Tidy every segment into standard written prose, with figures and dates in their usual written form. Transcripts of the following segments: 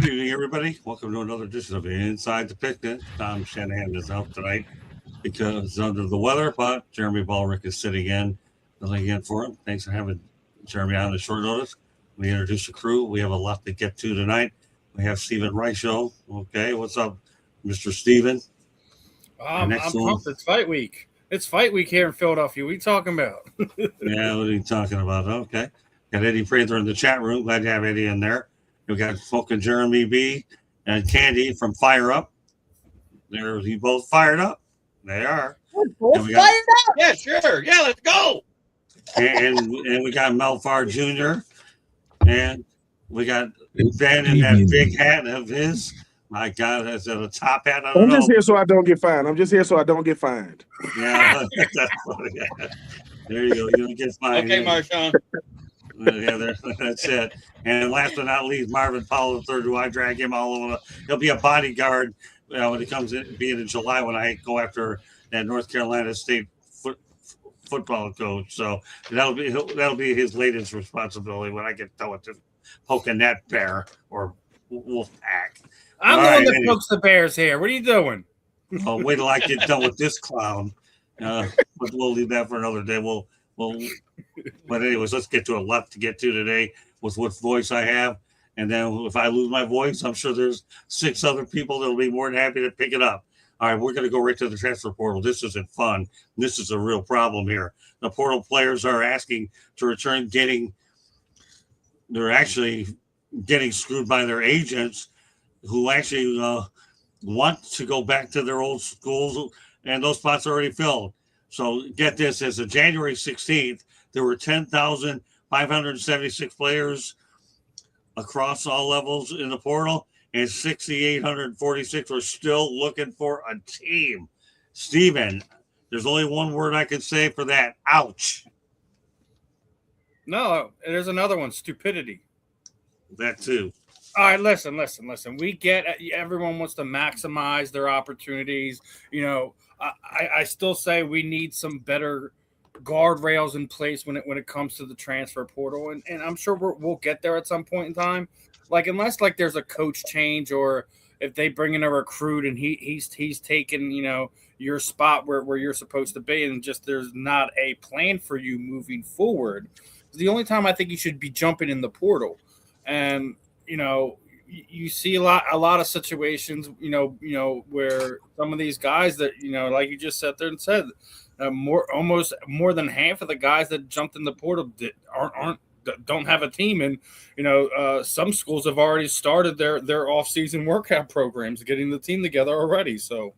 Good evening, everybody. Welcome to another edition of Inside the Picnic. Tom Shanahan is out tonight because under the weather, but Jeremy Ballrick is sitting in, filling in for him. Thanks for having Jeremy on the short notice. We introduce the crew. We have a lot to get to tonight. We have Stephen Reichel. Okay, what's up, Mr. Stephen? I'm pumped. It's fight week. It's fight week here in Philadelphia. What are you talking about? Yeah, what are you talking about? Okay. Got Eddie Prather in the chat room. Glad to have Eddie in there. We got Folk and Jeremy B and Candy from Fire Up. They're you both fired up. They are. We're both fired up. Yeah, sure. Yeah, let's go. And we got Melfar Jr. And we got Ben in that big hat of his. My God, that's a top hat. I'm just here so I don't get fined. Yeah, there you go. You don't get fined. Okay, Marshawn. Yeah, that's it. And last but not least, Marvin Powell III. Do I drag him all over? He'll be a bodyguard when it comes in, being in July when I go after that North Carolina State football coach. So that'll be his latest responsibility when I get done with poking that bear or wolf pack. I'm the one that pokes the bears here. What are you doing? Oh, wait till I get done with this clown. But we'll leave that for another day. But anyways, let's get to a lot to get to today with what voice I have. And then if I lose my voice, I'm sure there's 6 other people that'll be more than happy to pick it up. All right, we're going to go right to the transfer portal. This isn't fun. This is a real problem here. The portal players are asking to return they're actually getting screwed by their agents who actually want to go back to their old schools, and those spots are already filled. So get this, as of January 16th, there were 10,576 players across all levels in the portal, and 6,846 are still looking for a team. Steven, there's only one word I can say for that. Ouch. No, there's another one, stupidity. That too. All right, listen. We get everyone wants to maximize their opportunities. You know, I still say we need some better guardrails in place when it comes to the transfer portal, and I'm sure we'll get there at some point in time. Like unless like there's a coach change or if they bring in a recruit and he's taken your spot where you're supposed to be, and just there's not a plan for you moving forward. The only time I think you should be jumping in the portal, and you see a lot of situations, where some of these guys that, like you just sat there and said, almost more than half of the guys that jumped in the portal don't have a team. And, some schools have already started their off-season workout programs, getting the team together already. So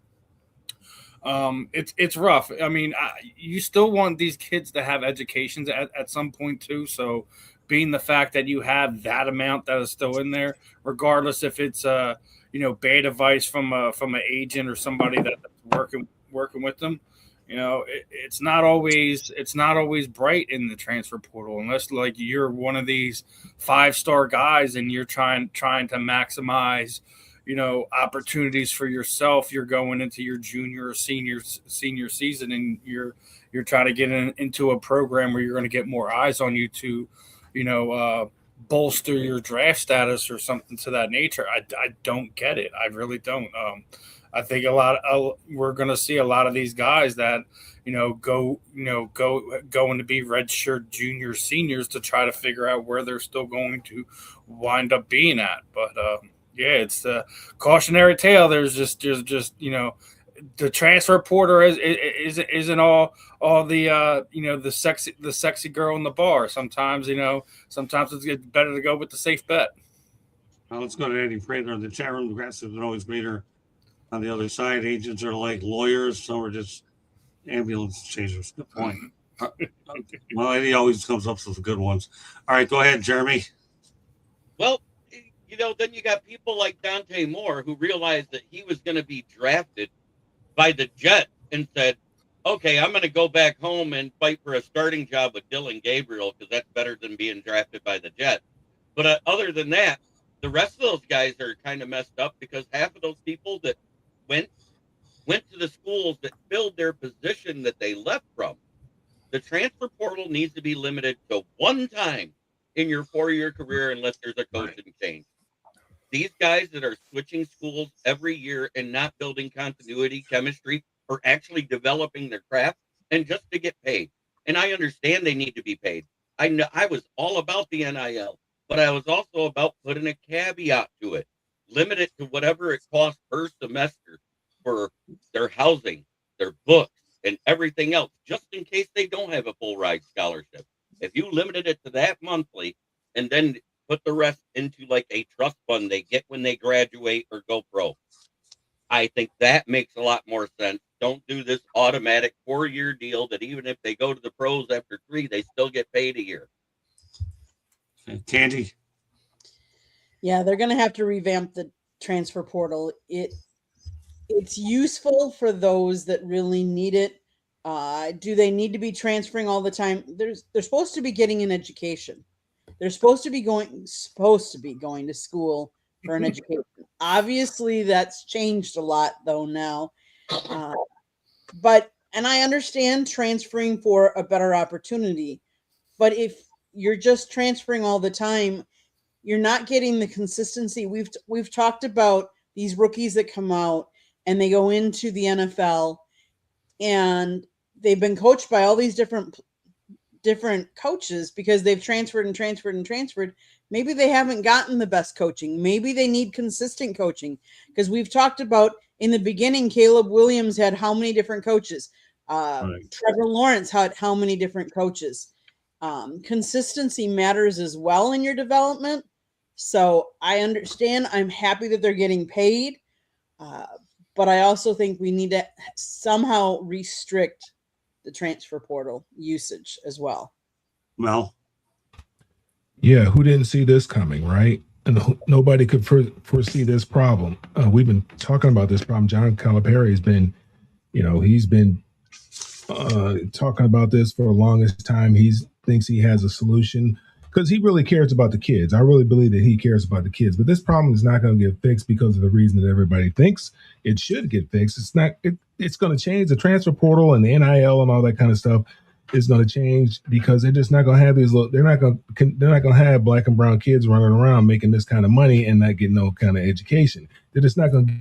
it's rough. I mean, you still want these kids to have educations at some point too. So, being the fact that you have that amount that is still in there, regardless if it's bad advice from an agent or somebody that's working with them, it's not always bright in the transfer portal unless like you're one of these 5-star guys and you're trying to maximize opportunities for yourself. You're going into your junior or senior season and you're trying to get into a program where you're going to get more eyes on you to bolster your draft status or something to that nature. I don't get it. I really don't. I think we're going to see a lot of these guys that, going to be redshirt juniors, seniors to try to figure out where they're still going to wind up being at. But it's a cautionary tale. There's just the transfer portal isn't all the sexy girl in the bar. Sometimes it's better to go with the safe bet. Well, let's go to Eddie Prather in the chat room. The grass isn't always greener on the other side. Agents are like lawyers. Some are just ambulance chasers. Good point. Well, Eddie always comes up with the good ones. All right, go ahead, Jeremy. Well, then you got people like Dante Moore who realized that he was going to be drafted by the Jets and said, okay, I'm going to go back home and fight for a starting job with Dylan Gabriel because that's better than being drafted by the Jets. But other than that, the rest of those guys are kind of messed up because half of those people that went to the schools that filled their position that they left from. The transfer portal needs to be limited to one time in your 4-year career unless there's a coaching change. these guys that are switching schools every year and not building continuity, chemistry, are actually developing their craft and just to get paid. And I understand they need to be paid. I know I was all about the NIL, but I was also about putting a caveat to it. Limit it to whatever it costs per semester for their housing, their books, and everything else, just in case they don't have a full ride scholarship. If you limited it to that monthly and then put the rest into like a trust fund they get when they graduate or go pro, I think that makes a lot more sense. Don't do this automatic 4-year deal that even if they go to the pros after 3, they still get paid a year. Candy. Yeah, they're going to have to revamp the transfer portal. It's useful for those that really need it. Do they need to be transferring all the time? They're supposed to be getting an education. They're supposed to be going to school for an education. Obviously, that's changed a lot though now. But I understand transferring for a better opportunity. But if you're just transferring all the time, you're not getting the consistency. We've talked about these rookies that come out and they go into the NFL and they've been coached by all these different coaches because they've transferred and transferred and transferred. Maybe they haven't gotten the best coaching. Maybe they need consistent coaching because we've talked about in the beginning, Caleb Williams had how many different coaches? Right. Trevor Lawrence had how many different coaches? Consistency matters as well in your development. So I understand. I'm happy that they're getting paid. But I also think we need to somehow restrict the transfer portal usage as well. Well, yeah, who didn't see this coming, right? And nobody could foresee this problem. We've been talking about this problem. John Calipari has been, he's been talking about this for the longest time. He thinks he has a solution because he really cares about the kids. I really believe that he cares about the kids. But this problem is not going to get fixed because of the reason that everybody thinks it should get fixed. It's not. It's going to change. The transfer portal and the NIL and all that kind of stuff is going to change because they're just not going to have these. They're not going to have black and brown kids running around making this kind of money and not getting no kind of education. They're just not going to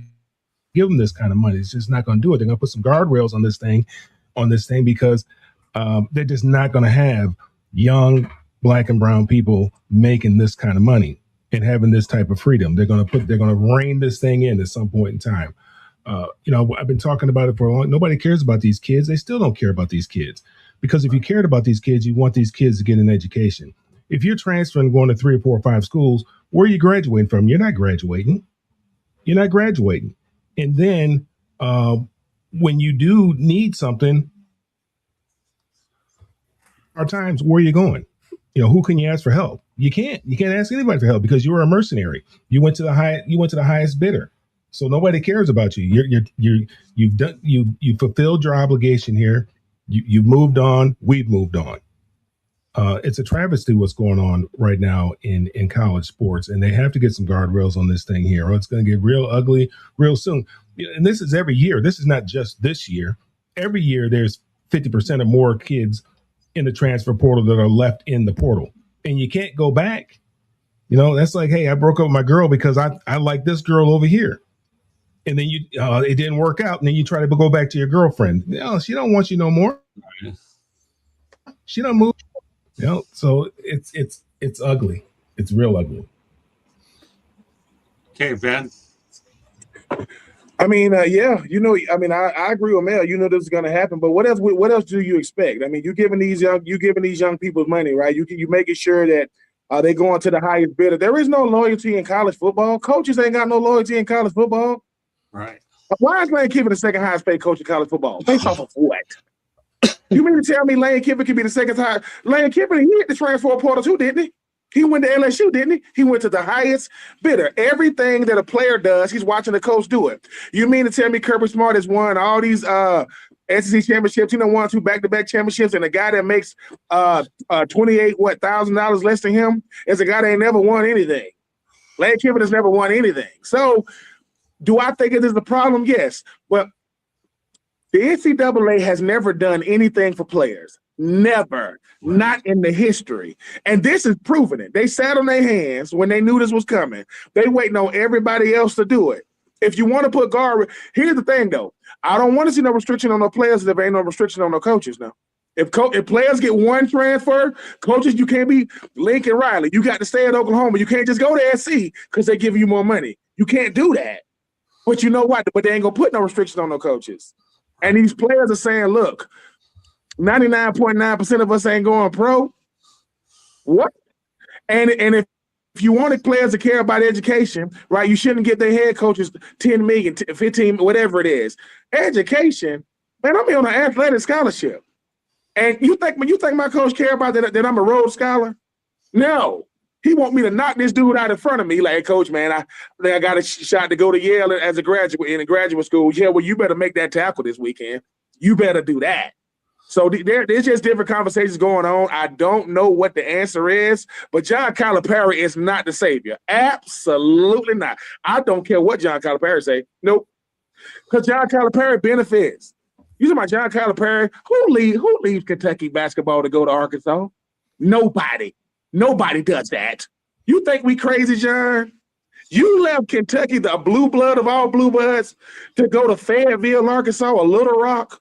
give them this kind of money. It's just not going to do it. They're going to put some guardrails on this thing because they're just not going to have young black and brown people making this kind of money and having this type of freedom. They're going to rein this thing in at some point in time. I've been talking about it for a long. Nobody cares about these kids. They still don't care about these kids because if you cared about these kids, you want these kids to get an education. If you're transferring, going to 3 or 4 or 5 schools, where are you graduating from? You're not graduating. And then when you do need something, are times where are you going? Who can you ask for help? You can't ask anybody for help because you were a mercenary. You went to the highest bidder. So nobody cares about you. You've fulfilled your obligation here. You've moved on. We've moved on. It's a travesty what's going on right now in college sports, and they have to get some guardrails on this thing here, or it's going to get real ugly real soon. And this is every year. This is not just this year. Every year there's 50% or more kids in the transfer portal that are left in the portal, and you can't go back. That's like, hey, I broke up with my girl because I like this girl over here, and then it didn't work out, and then you try to go back to your girlfriend. She don't want you no more. She don't move. So it's ugly. It's real ugly. Okay, Ben. I mean, yeah, I agree with Mel. This is going to happen, but what else do you expect? I mean, you're giving these young people money, right? You making sure that they going to the highest bidder. There is no loyalty in college football. Coaches ain't got no loyalty in college football. Right. Why is Lane Kiffin the second highest paid coach in college football? Based off of what? You mean to tell me Lane Kiffin could be the second highest? Lane Kiffin, he hit the transfer portal too, didn't he? He went to LSU, didn't he? He went to the highest bidder. Everything that a player does, he's watching the coach do it. You mean to tell me Kirby Smart has won all these SEC championships? Won 2 back-to-back championships, and the guy that makes $28,000 less than him is a guy that ain't never won anything. Lane Kiffin has never won anything. So, do I think it is a problem? Yes, but the NCAA has never done anything for players. Never. Not in the history. And this is proving it. They sat on their hands when they knew this was coming. They waiting on everybody else to do it. If you want to put guard, here's the thing though. I don't want to see no restriction on no players if there ain't no restriction on no coaches now. If players get one transfer, coaches, you can't be Lincoln Riley. You got to stay at Oklahoma. You can't just go to SC because they give you more money. You can't do that. But you know what? But they ain't going to put no restriction on no coaches. And these players are saying, look, 99.9% of us ain't going pro. What? And if you wanted players to care about education, right, you shouldn't get their head coaches 10 million, 15, whatever it is. Education, man, I'm here on an athletic scholarship. And you think my coach care about that I'm a Rhodes Scholar? No. He want me to knock this dude out in front of me. Like, hey, coach, man, I think I got a shot to go to Yale as a graduate in a graduate school. Yeah, well, you better make that tackle this weekend. You better do that. So there's just different conversations going on. I don't know what the answer is, but John Calipari is not the savior. Absolutely not. I don't care what John Calipari say. Nope. Because John Calipari benefits. You talking about John Calipari? Who leaves Kentucky basketball to go to Arkansas? Nobody. Nobody does that. You think we crazy, John? You left Kentucky, the blue blood of all blue bloods, to go to Fayetteville, Arkansas, or Little Rock?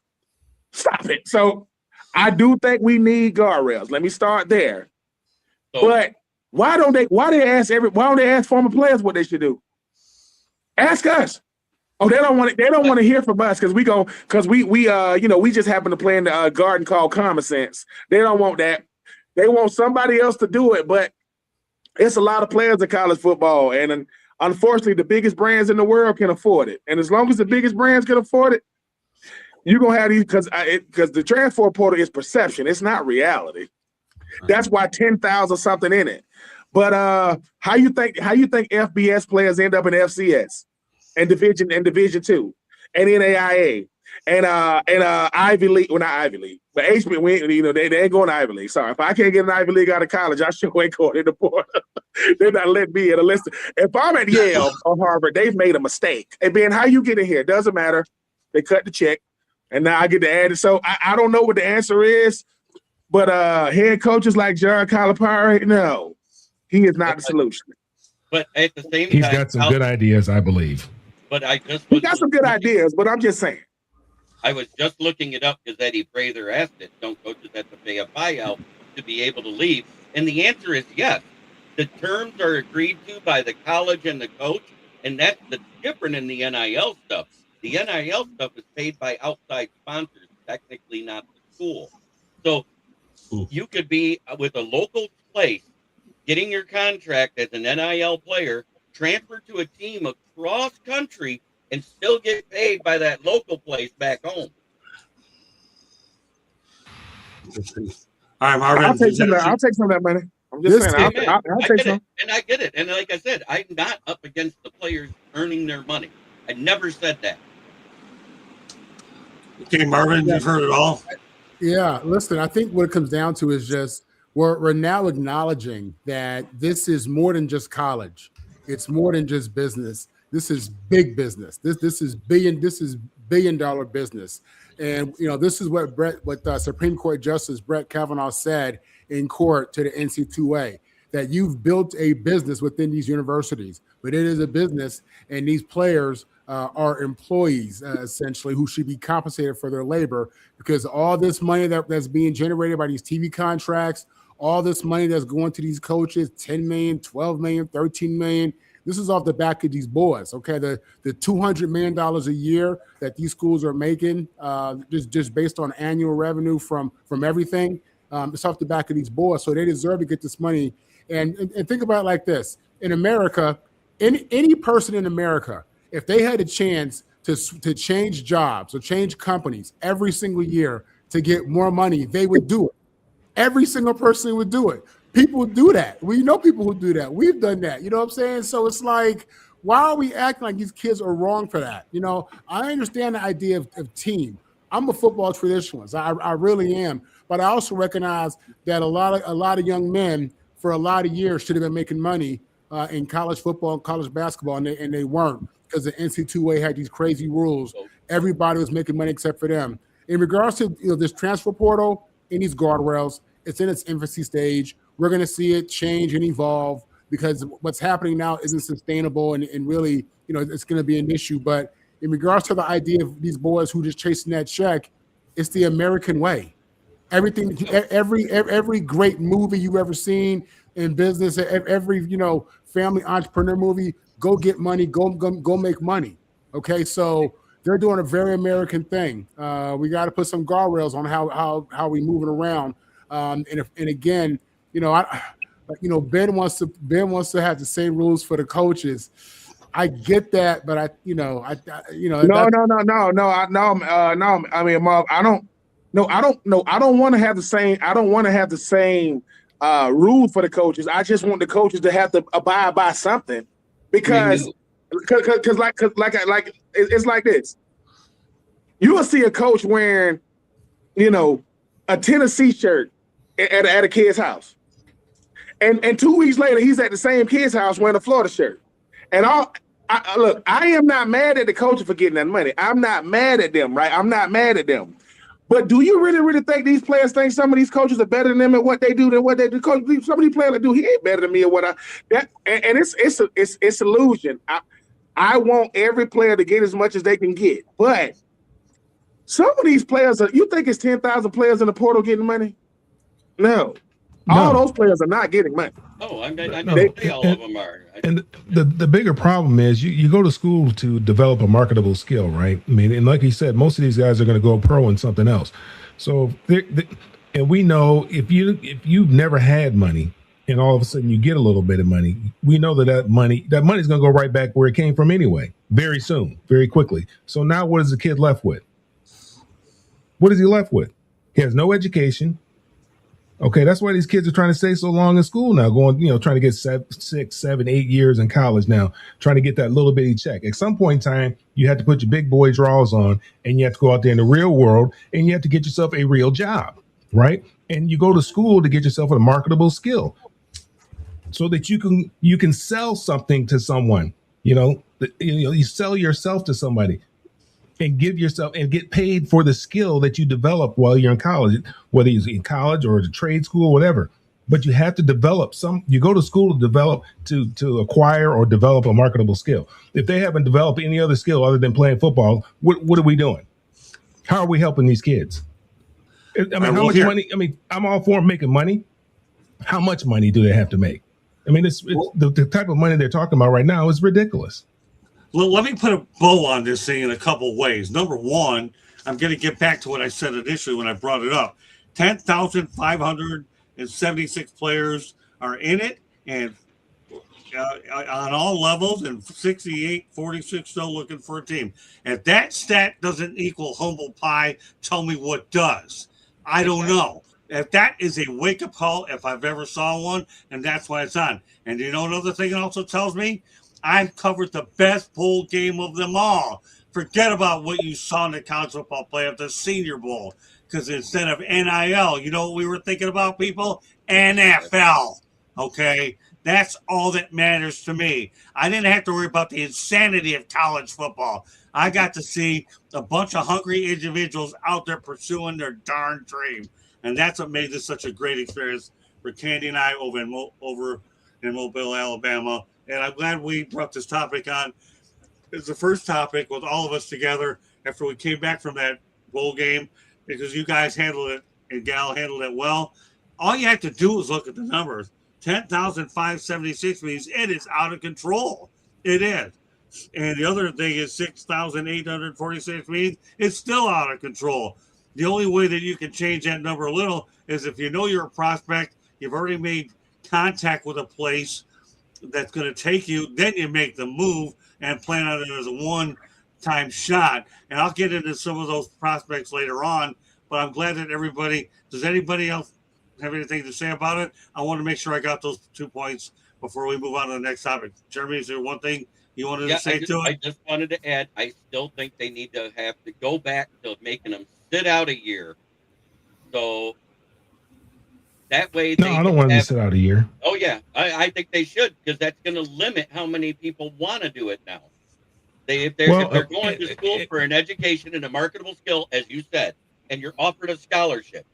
Stop it. So I do think we need guardrails. Let me start there. But why don't they ask former players what they should do? Ask us. Oh, they don't want to hear from us because we just happen to play in the garden called Common Sense. They don't want that. They want somebody else to do it, but it's a lot of players in college football, and unfortunately, the biggest brands in the world can afford it. And as long as the biggest brands can afford it, you're gonna have these because the transfer portal is perception; it's not reality. That's why 10,000 something in it. But how you think FBS players end up in FCS and Division II and NAIA and Ivy League? Well, not Ivy League, but HB. They ain't going to Ivy League. Sorry, if I can't get an Ivy League out of college, I sure ain't going in the portal. They're not letting me in a list. If I'm at Yale or Harvard, they've made a mistake. And Ben, how you get in here? Doesn't matter. They cut the check. And now I get to add it. So I don't know what the answer is, but head coaches like John Calipari, no, he is not the solution. But at the same time, he's got some good ideas, I believe. But he got some good ideas, but I'm just saying. I was just looking it up because Eddie Prather asked it. Don't coaches have to pay a buyout to be able to leave? And the answer is yes. The terms are agreed to by the college and the coach, and that's different in the NIL stuff. The NIL stuff is paid by outside sponsors, technically not the school. So you could be with a local place, getting your contract as an NIL player, transfer to a team across country, and still get paid by that local place back home. All right, Marvin. I'll take some of that money. I'm just saying. I'll take some. And I get it. And like I said, I'm not up against the players earning their money. I never said that. Okay, Marvin, you've heard it all. Yeah, listen, I think what it comes down to is just we're now acknowledging that this is more than just college. It's more than just business. This is big business. This is billion-dollar business. And this is what Supreme Court Justice Brett Kavanaugh said in court to the NC2A, that you've built a business within these universities, but it is a business, and these players are employees essentially who should be compensated for their labor, because all this money that's being generated by these TV contracts, all this money that's going to these coaches, 10 million, 12 million, 13 million, this is off the back of these boys. Okay, the $200 million a year that these schools are making, just based on annual revenue from everything, it's off the back of these boys. So they deserve to get this money. And think about it like this: in America, any person in America, if they had a chance to change jobs or change companies every single year to get more money, they would do it. Every single person would do it. People do that. We know people who do that. We've done that. You know what I'm saying? So it's like, why are we acting like these kids are wrong for that? I understand the idea of team. I'm a football traditionalist. I really am. But I also recognize that a lot of young men for a lot of years should have been making money in college football and college basketball, and they weren't, because the NC2A had these crazy rules. Everybody was making money except for them. In regards to this transfer portal, in these guardrails. It's in its infancy stage. We're going to see it change and evolve because what's happening now isn't sustainable and really, it's going to be an issue. But in regards to the idea of these boys who just chasing that check, it's the American way. Everything, every great movie you've ever seen in business, every family entrepreneur movie, go get money, go make money. Okay, so they're doing a very American thing. We got to put some guardrails on how we moving around. And again, Ben wants to have the same rules for the coaches. I get that, but no. I mean, Marv, I don't want to have the same. I don't want to have the same rule for the coaches. I just want the coaches to have to abide by something because it's like this. You will see a coach wearing, a Tennessee shirt at a kid's house, and 2 weeks later he's at the same kid's house wearing a Florida shirt. And look, I am not mad at the coaches for getting that money. I'm not mad at them, right? I'm not mad at them. But do you really think these players think some of these coaches are better than them at what they do than what they do? Coach, some of these players do, he ain't better than me or what it's illusion. I want every player to get as much as they can get, but some of these players you think it's 10,000 players in the portal getting money? No. All those players are not getting money. Oh, I know all of them are. And the bigger problem is you go to school to develop a marketable skill, right? I mean, and like you said, most of these guys are going to go pro in something else. So, and we know if you've never had money and all of a sudden you get a little bit of money, we know that money's going to go right back where it came from anyway, very soon, very quickly. So now what is the kid left with? What is he left with? He has no education. Okay, that's why these kids are trying to stay so long in school now, going, trying to get 6, 7, 8 years in college now, trying to get that little bitty check. At some point in time, you have to put your big boy drawers on and you have to go out there in the real world and you have to get yourself a real job, right? And you go to school to get yourself a marketable skill so that you can sell something to someone, you sell yourself to somebody. And give yourself and get paid for the skill that you develop while you're in college, whether it's in college or a trade school, whatever. But you have to develop you go to school to develop, to acquire or develop a marketable skill. If they haven't developed any other skill other than playing football, what are we doing? How are we helping these kids? I mean, how much money? I mean, I'm all for making money. How much money do they have to make? I mean, it's the type of money they're talking about right now is ridiculous. Well, let me put a bow on this thing in a couple of ways. Number one, I'm going to get back to what I said initially when I brought it up. 10,576 players are in it, and on all levels, and 68-46 still looking for a team. If that stat doesn't equal humble pie, tell me what does. I don't know. If that is a wake-up call, if I've ever saw one, and that's why it's on. And another thing it also tells me? I've covered the best bowl game of them all. Forget about what you saw in the college football playoff, the Senior Bowl. Because instead of NIL, you know what we were thinking about, people? NFL. Okay? That's all that matters to me. I didn't have to worry about the insanity of college football. I got to see a bunch of hungry individuals out there pursuing their darn dream. And that's what made this such a great experience for Candy and I over in Mobile, Alabama. And I'm glad we brought this topic on. It's the first topic with all of us together after we came back from that bowl game, because you guys handled it and Gal handled it well. All you have to do is look at the numbers. 10,576 means it is out of control. It is. And the other thing is 6,846 means it's still out of control. The only way that you can change that number a little is if you know you're a prospect, you've already made contact with a place that's going to take you, then you make the move and plan on it as a one-time shot. And I'll get into some of those prospects later on, but I'm glad that does anybody else have anything to say about it? I want to make sure I got those 2 points before we move on to the next topic. Jeremy, is there one thing you wanted to say to it? I just wanted to add, I still think they need to have to go back to making them sit out a year. So that way, I don't want them to sit out a year. Oh yeah, I think they should, because that's going to limit how many people want to do it now. If they're going to school for an education and a marketable skill, as you said, and you're offered a scholarship,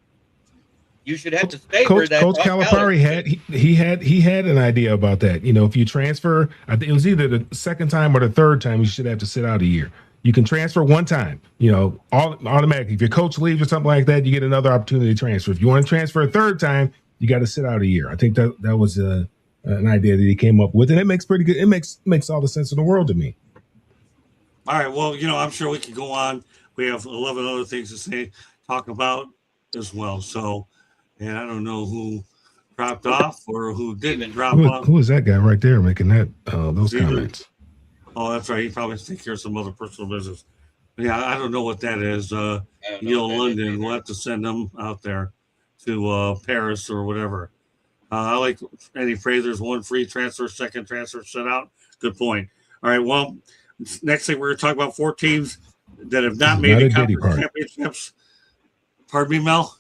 You should have to stay where that Coach Calipari had an idea about that. You know, if you transfer, I think it was either the second time or the third time, you should have to sit out a year. You can transfer one time, you know, automatically. If your coach leaves or something like that, you get another opportunity to transfer. If you want to transfer a third time, you got to sit out a year. I think that was an idea that he came up with, and it makes pretty good. It makes all the sense in the world to me. All right. Well, you know, I'm sure we could go on. We have 11 other things to say, talk about as well. So, and I don't know who dropped off or who didn't drop off. Who is that guy right there making that those comments? Oh, that's right. He probably takes care of some other personal business. But yeah, I don't know what that is. Neil London, we'll have to send them out there to Paris or whatever. I like Eddie Fraser's one free transfer, second transfer set out. Good point. All right. Well, next thing we're going to talk about 4 teams that have not made the conference championships. Pardon me, Mel?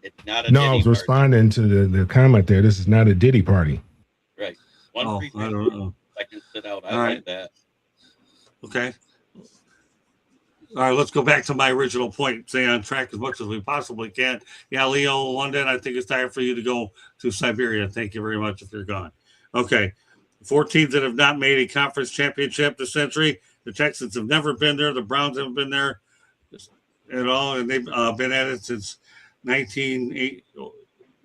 It's not a no, Diddy I was party. responding to the comment there. This is not a Diddy party. Right. One free I don't know. I can sit out. I All like right. that. Okay. All right, let's go back to my original point. Stay on track as much as we possibly can. Yeah, Leo, London, I think it's time for you to go to Siberia. Thank you very much if you're gone. Okay. 4 teams that have not made a conference championship this century. The Texans have never been there. The Browns haven't been there at all, and they've been at it since 1980.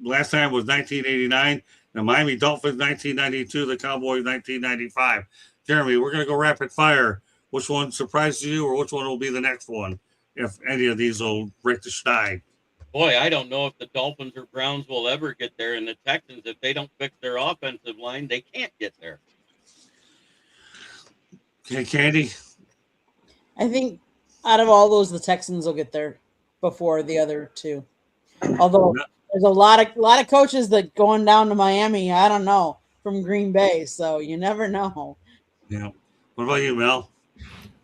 Last time was 1989. The Miami Dolphins, 1992. The Cowboys, 1995. Jeremy, we're going to go rapid fire. Which one surprised you, or which one will be the next one, if any of these will break the stein? Boy, I don't know if the Dolphins or Browns will ever get there. And the Texans, if they don't fix their offensive line, they can't get there. Okay, Candy? I think out of all those, the Texans will get there before the other 2. Although there's a lot of coaches that going down to Miami, I don't know, from Green Bay. So you never know. Yeah. What about you, Mel?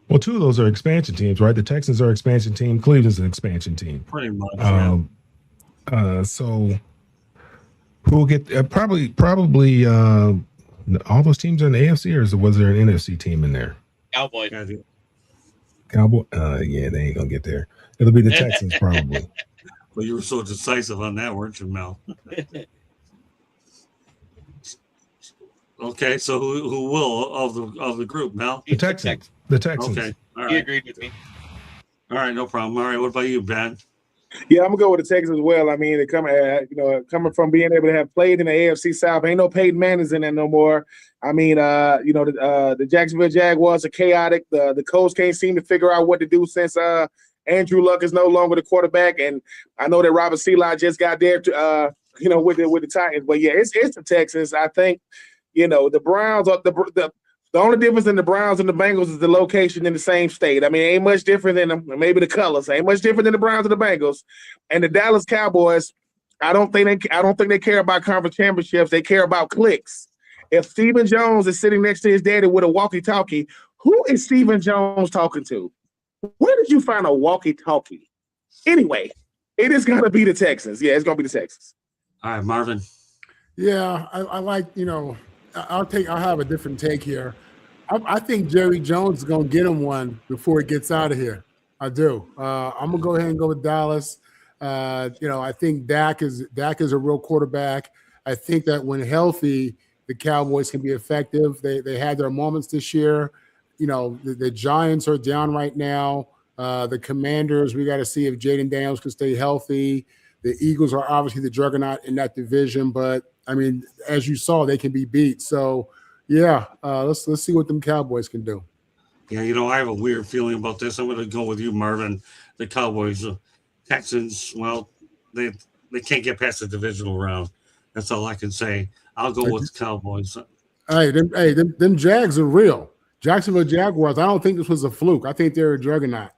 Well, 2 of those are expansion teams, right? The Texans are an expansion team. Cleveland's an expansion team. Pretty much. So who will get probably all those teams are in the AFC, or was there an NFC team in there? Cowboys. Cowboy. Yeah, they ain't gonna get there. It'll be the Texans probably. Well, you were so decisive on that, weren't you, Mel? Okay, so who will of the group, Mel? The Texans. The Texans. Okay, all right. He agreed with me. All right, no problem. All right, what about you, Ben? Yeah, I'm gonna go with the Texans as well. I mean, coming from being able to have played in the AFC South, ain't no Peyton Manning's in there no more. I mean, the Jacksonville Jaguars are chaotic. The Colts can't seem to figure out what to do since Andrew Luck is no longer the quarterback, and I know that Robert Seeley just got there to with the Titans. But yeah, it's the Texans. I think the Browns are the only difference in the Browns and the Bengals is the location in the same state. I mean, it ain't much different than maybe the colors. Ain't much different than the Browns and the Bengals. And the Dallas Cowboys, I don't think they care about conference championships. They care about clicks. If Stephen Jones is sitting next to his daddy with a walkie-talkie, who is Stephen Jones talking to? Where did you find a walkie-talkie? Anyway, it is going to be the Texans. Yeah, it's going to be the Texans. All right, Marvin. Yeah, I like, I'll have a different take here. I think Jerry Jones is going to get him one before he gets out of here. I do. I'm going to go ahead and go with Dallas. I think Dak is a real quarterback. I think that when healthy, the Cowboys can be effective. They had their moments this year. The Giants are down right now. The Commanders, we got to see if Jaden Daniels can stay healthy. The Eagles are obviously the juggernaut in that division, but I mean, as you saw, they can be beat. So, yeah, let's see what them Cowboys can do. Yeah, I have a weird feeling about this. I'm going to go with you, Marvin. The Cowboys, Texans. Well, they can't get past the divisional round. That's all I can say. I'll go with the Cowboys. Them Jags are real. Jacksonville Jaguars. I don't think this was a fluke. I think they're a juggernaut.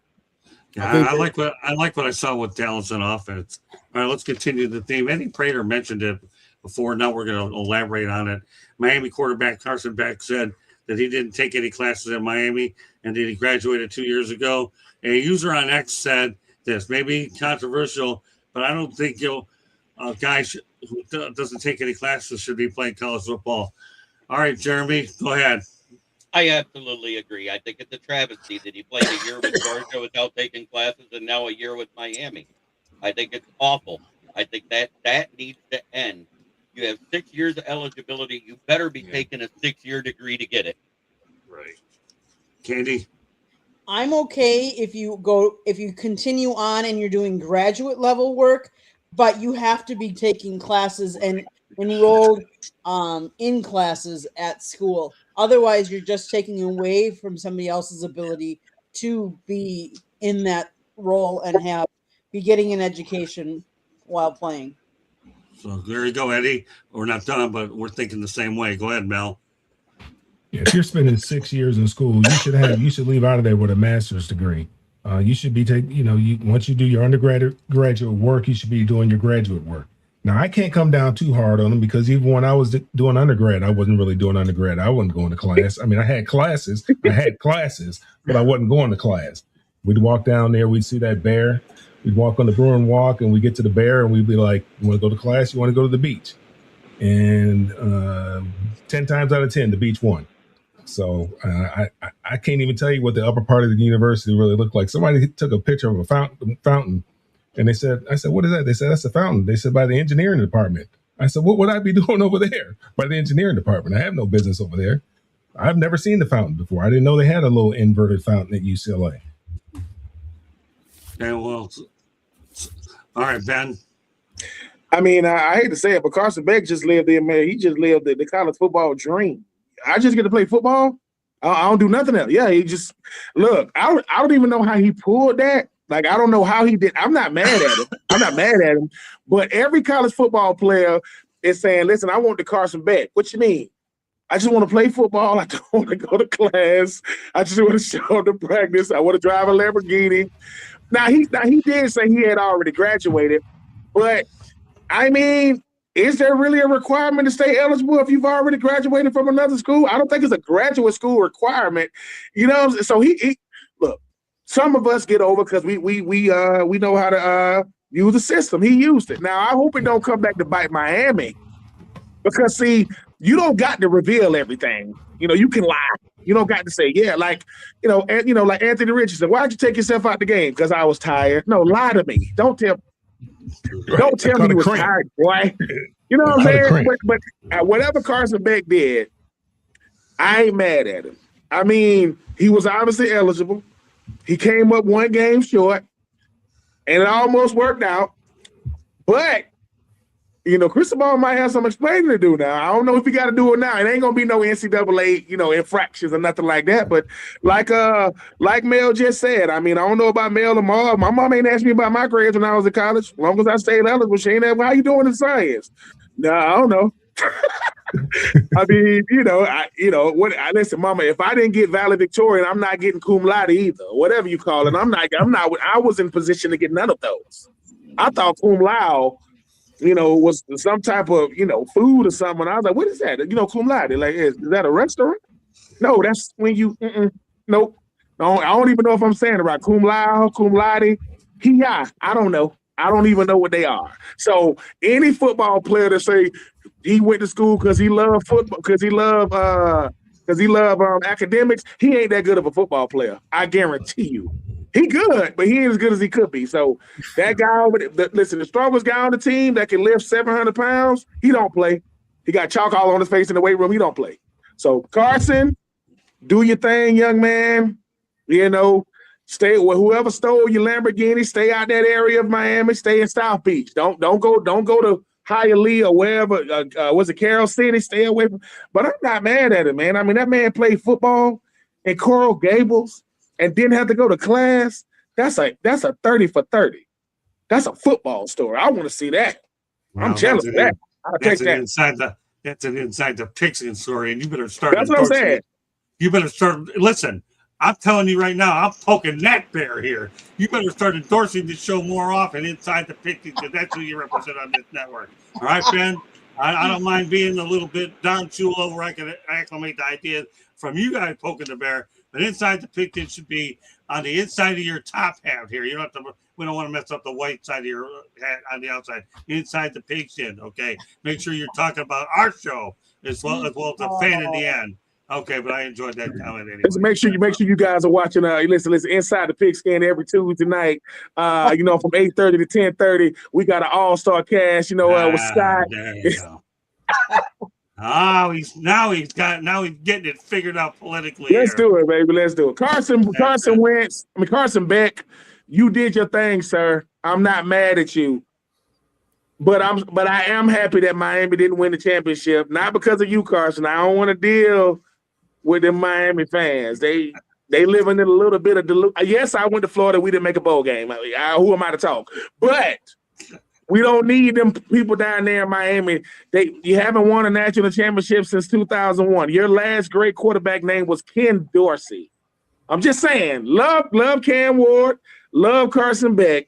Yeah, I like what I saw with Dallas on offense. All right, let's continue the theme. Eddie Prater mentioned it before. Now we're going to elaborate on it. Miami quarterback Carson Beck said that he didn't take any classes at Miami and that he graduated 2 years ago. A user on X said this, maybe controversial, but I don't think a guy who doesn't take any classes should be playing college football. All right, Jeremy, go ahead. I absolutely agree. I think it's a travesty that he played a year with Georgia without taking classes and now a year with Miami. I think it's awful. I think that needs to end. You have 6 years of eligibility. You better be taking a 6-year degree to get it. Right. Candy? I'm okay if you continue on and you're doing graduate level work, but you have to be taking classes and enrolled in classes at school. Otherwise, you're just taking away from somebody else's ability to be in that role and be getting an education while playing. So there you go, Eddie. We're not done, but we're thinking the same way. Go ahead, Mel. Yeah, if you're spending 6 years in school, you should leave out of there with a master's degree. You should be once you do your undergraduate work, you should be doing your graduate work. Now, I can't come down too hard on them because even when I was doing undergrad, I wasn't really doing undergrad. I wasn't going to class. I mean, I had classes, but I wasn't going to class. We'd walk down there, we'd see that bear. We'd walk on the Bruin Walk, and we get to the bear, and we'd be like, "You want to go to class? You want to go to the beach?" And 10 times out of 10, the beach won. So I can't even tell you what the upper part of the university really looked like. Somebody took a picture of a fountain, and I said, "What is that?" They said, "That's a fountain." They said, "By the engineering department." I said, "What would I be doing over there by the engineering department? I have no business over there. I've never seen the fountain before. I didn't know they had a little inverted fountain at UCLA." Yeah, well, all right, Ben. I mean, I hate to say it, but Carson Beck just lived there, man. He just lived the college football dream. I just get to play football. I don't do nothing else. Yeah, he just look. I don't even know how he pulled that. Like, I don't know how he did. I'm not mad at him. But every college football player is saying, "Listen, I want the Carson Beck." What you mean? I just want to play football. I don't want to go to class. I just want to show up to practice. I want to drive a Lamborghini. Now he did say he had already graduated, but I mean, is there really a requirement to stay eligible if you've already graduated from another school? I don't think it's a graduate school requirement, you know. So he look. Some of us get over because we know how to use the system. He used it. Now I hope it don't come back to bite Miami, because see, you don't got to reveal everything. You know, you can lie. You don't got to say, yeah, like, like Anthony Richardson. Why'd you take yourself out the game? Because I was tired. No, lie to me. Don't tell me you was tired, boy. You know what I'm saying? But whatever Carson Beck did, I ain't mad at him. I mean, he was obviously eligible. He came up one game short, and it almost worked out. But Cristobal might have some explaining to do now. I don't know if he got to do it now. It ain't gonna be no NCAA, infractions or nothing like that. But like Mel just said, I mean, I don't know about Mel or Marv. My mom ain't asked me about my grades when I was in college. As long as I stayed eligible, she ain't asked, "How you doing in science?" No, I don't know. I mean, listen, Mama, if I didn't get valedictorian, I'm not getting cum laude either. Whatever you call it, I was in position to get none of those. I thought cum laude, was some type of, food or something. I was like, "What is that?" Cum laude. Like, is that a restaurant? No, that's when you, nope. I don't even know if I'm saying it right. Cum laude, I don't know. I don't even know what they are. So any football player that say he went to school because he loved football, because he loved academics, he ain't that good of a football player. I guarantee you. He good, but he ain't as good as he could be. So that guy the strongest guy on the team that can lift 700 pounds, he don't play. He got chalk all on his face in the weight room. He don't play. So Carson, do your thing, young man. Stay with whoever stole your Lamborghini. Stay out that area of Miami. Stay in South Beach. Don't go to Hialeah or wherever. Was it Carroll City? Stay away from. But I'm not mad at it, man. I mean, that man played football in Coral Gables and didn't have to go to class. That's a 30 for 30. That's a football story. I want to see that. Well, I'm jealous of that. I'll take that. That's an inside the Pigskin story, and you better start. That's what I'm saying. You better start. Listen, I'm telling you right now, I'm poking that bear here. You better start endorsing this show more often inside the Pigskin, because that's who you represent on this network. All right, Ben? I don't mind being a little bit down chulo where I can acclimate the ideas from you guys poking the bear, but inside the Pigskin should be on the inside of your top hat here. You don't have to. We don't want to mess up the white side of your hat on the outside. Inside the Pigskin, okay? Make sure you're talking about our show as well as the fan in the end. Okay, but I enjoyed that comment anyway. Just make sure you guys are watching. Listen, Inside the Pigskin every Tuesday night. From 8:30 to 10:30, we got an all-star cast. With Scott. There you go. He's getting it figured out politically. Let's do it, baby. Let's do it. Carson Beck, you did your thing, sir. I'm not mad at you. But I am happy that Miami didn't win the championship. Not because of you, Carson. I don't want to deal with the Miami fans. They live in a little bit of delusion. Yes, I went to Florida. We didn't make a bowl game. Who am I to talk? But we don't need them people down there in Miami. You haven't won a national championship since 2001. Your last great quarterback name was Ken Dorsey. I'm just saying, love Cam Ward, love Carson Beck.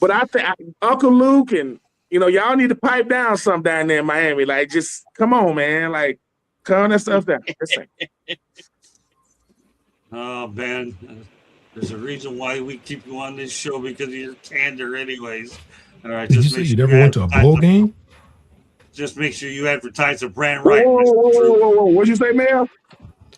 But I think Uncle Luke and y'all need to pipe down some down there in Miami. Like, just come on, man. Like, calm that stuff down. Oh, man. There's a reason why we keep you on this show, because of your candor anyways. All right. Did you say you never went to a bowl game? Just make sure you advertise the brand right. Whoa. What'd you say, man?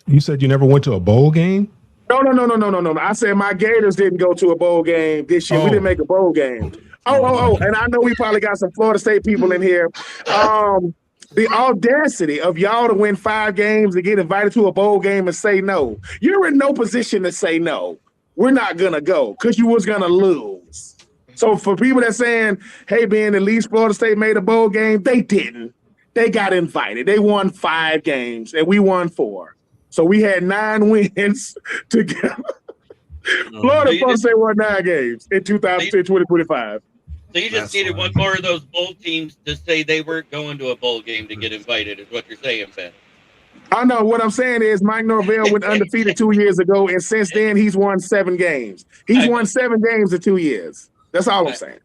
You said you never went to a bowl game? No. I said my Gators didn't go to a bowl game this year. We didn't make a bowl game. And I know we probably got some Florida State people in here. The audacity of y'all to win 5 games and get invited to a bowl game and say no. You're in no position to say no. We're not going to go because you was going to lose. So for people that saying, hey, Ben, at least Florida State made a bowl game, they didn't. They got invited. They won 5 games and we won 4. So we had 9 wins together. Florida State won 9 games in 2025. So you just needed one more of those bowl teams to say they weren't going to a bowl game to get invited, is what you're saying, Ben. I know. What I'm saying is Mike Norvell went undefeated 2 years ago, and since then he's won 7 games. He's won 7 games in 2 years. That's all I'm saying.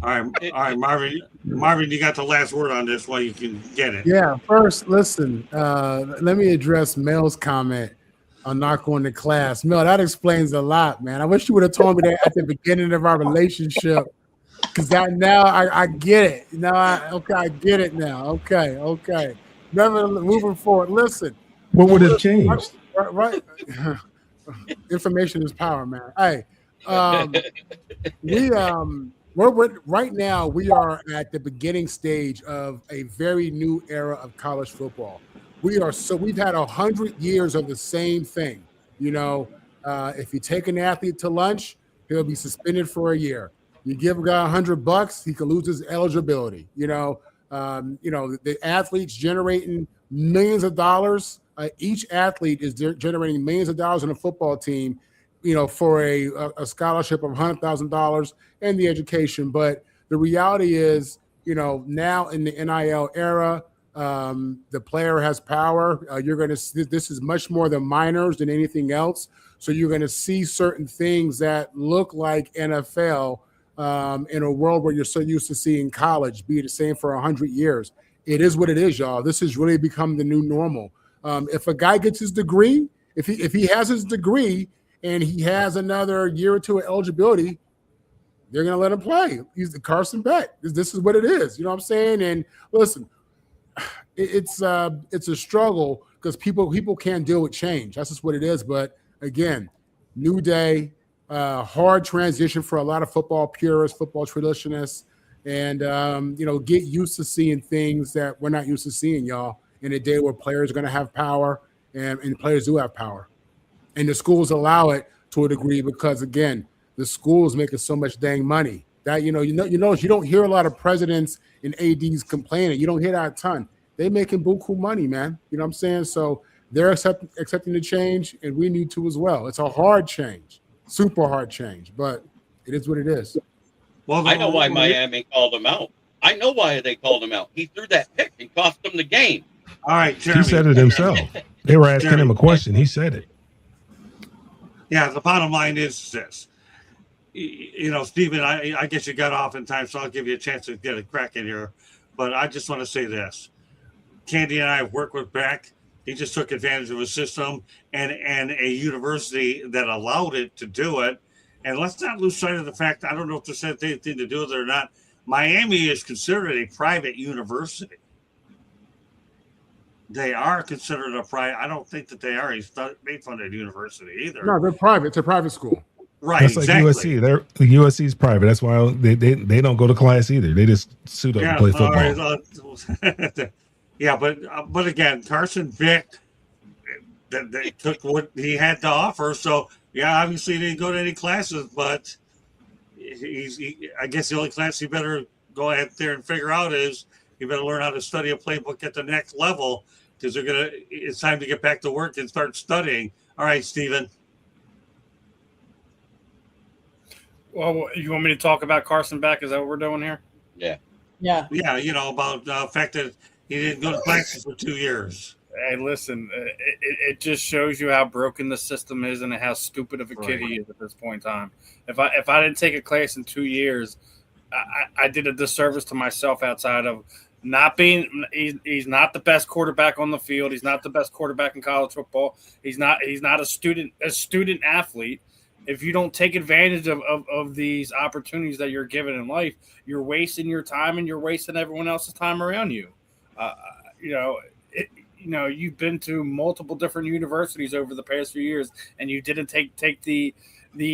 All right, Marvin. Marvin, you got the last word on this while you can get it. Yeah. First, listen. Let me address Mel's comment on not going to class. Mel, that explains a lot, man. I wish you would have told me that at the beginning of our relationship, because now I get it. I get it now. Okay. Never moving forward. Listen. What would have changed? Right. Information is power, man. Hey, we're right now we are at the beginning stage of a very new era of college football. We've had 100 years of the same thing. If you take an athlete to lunch, he'll be suspended for a year. You give a guy $100, he could lose his eligibility. The athletes generating millions of dollars. Each athlete is generating millions of dollars on a football team, for a scholarship of $100,000 and the education. But the reality is, now in the NIL era, the player has power. This is much more than minors than anything else. So you're going to see certain things that look like NFL in a world where you're so used to seeing college be the same for 100 years. It is what it is, y'all. This has really become the new normal. If a guy gets his degree, if he has his degree and he has another year or two of eligibility, they're going to let him play. He's the Carson Beck. This is what it is. You know what I'm saying? And listen, it's a struggle because people can't deal with change. That's just what it is. But again, new day, hard transition for a lot of football purists, football traditionalists, and get used to seeing things that we're not used to seeing, y'all, in a day where players are going to have power and players do have power. And the schools allow it to a degree because, again, the schools making so much dang money that you don't hear a lot of presidents and ADs complaining. You don't hear that a ton. They making buku money, man. You know what I'm saying? So they're accepting the change, and we need to as well. It's a hard change, super hard change, but it is what it is. Well, I know why Miami called him out. I know why they called him out. He threw that pick and cost them the game. All right, Jeremy. He said it himself. They were asking him a question. He said it. Yeah, the bottom line is this. Stephen, I guess you got off in time, so I'll give you a chance to get a crack in here. But I just want to say this. Candy and I have worked with Beck. He just took advantage of a system and a university that allowed it to do it. And let's not lose sight of the fact, I don't know if this has anything to do with it or not, Miami is considered a private university. They are considered a private. I don't think that they are a state-funded university either. No, they're private. It's a private school. Right, That's exactly. like USC. The USC is private. That's why they don't go to class either. They just suit up and play football. Yeah, but again, Carson Vick, they took what he had to offer. So yeah, obviously he didn't go to any classes, but I guess the only class he better go ahead there and figure out is you better learn how to study a playbook at the next level because it's time to get back to work and start studying. All right, Stephen. Well, you want me to talk about Carson Beck? Is that what we're doing here? Yeah. Yeah. Yeah, about the fact that he didn't go to classes for 2 years. Hey, listen, it just shows you how broken the system is and how stupid of a kid he is at this point in time. If I didn't take a class in 2 years, I did a disservice to myself outside of not being. He's not the best quarterback on the field. He's not the best quarterback in college football. He's not a student athlete. If you don't take advantage of these opportunities that you're given in life, you're wasting your time and you're wasting everyone else's time around you. You've been to multiple different universities over the past few years, and you didn't take the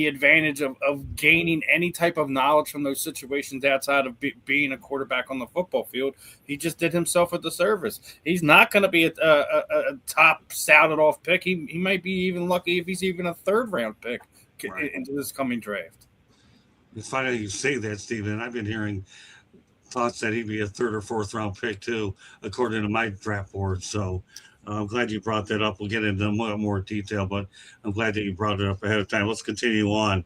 advantage of gaining any type of knowledge from those situations outside of being a quarterback on the football field. He just did himself a disservice. He's not going to be a top touted off pick. He might be even lucky if he's even a third round pick into this coming draft. It's funny that you say that, Stephen. I've been hearing thoughts that he'd be a third or fourth round pick too, according to my draft board. So I'm glad you brought that up. We'll get into more detail, but I'm glad that you brought it up ahead of time. Let's continue on.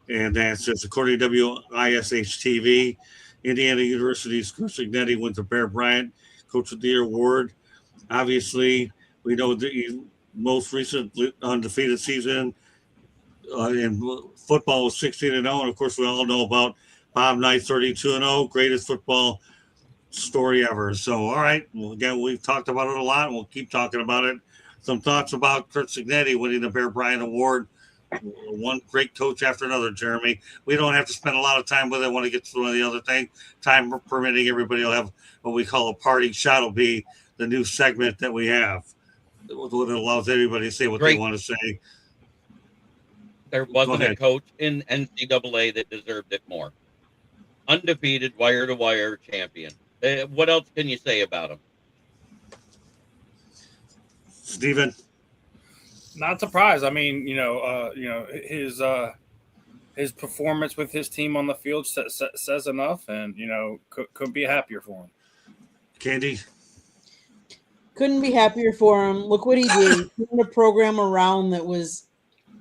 And that says, according to WISH TV, Indiana University's Chris Ignetti wins the Bear Bryant Coach of the Year award. Obviously, we know the most recent undefeated season in football was 16-0, and of course we all know about Bob Knight 32-0, greatest football story ever. So all right, well, again, we've talked about it a lot and we'll keep talking about it. Some thoughts about Kurt Signetti winning the Bear Bryant Award. One great coach after another, Jeremy. We don't have to spend a lot of time with it. I want to get to one of the other things. Time permitting, everybody will have what we call a party shot. Will be the new segment that we have. What allows everybody to say what they want to say. There wasn't a coach in NCAA that deserved it more. Undefeated, wire-to-wire champion. What else can you say about him? Stephen? Not surprised. I mean, his performance with his team on the field says enough, and couldn't be happier for him. Candy? Couldn't be happier for him. Look what he did. He turned a program around that was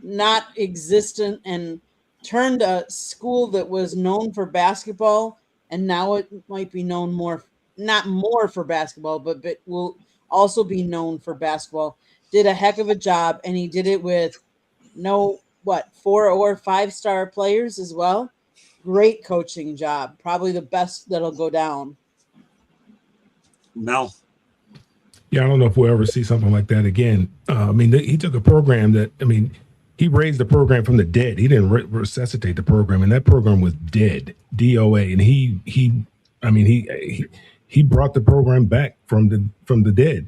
not existent and turned a school that was known for basketball, and now it might be known not more for basketball, but will also be known for basketball. Did a heck of a job, and he did it with 4 or 5 star players as well. Great coaching job. Probably the best that'll go down. Mel? Yeah, I don't know if we'll ever see something like that again. He took a program that, he raised the program from the dead. He didn't resuscitate the program, and that program was dead, DOA. And he brought the program back from the dead.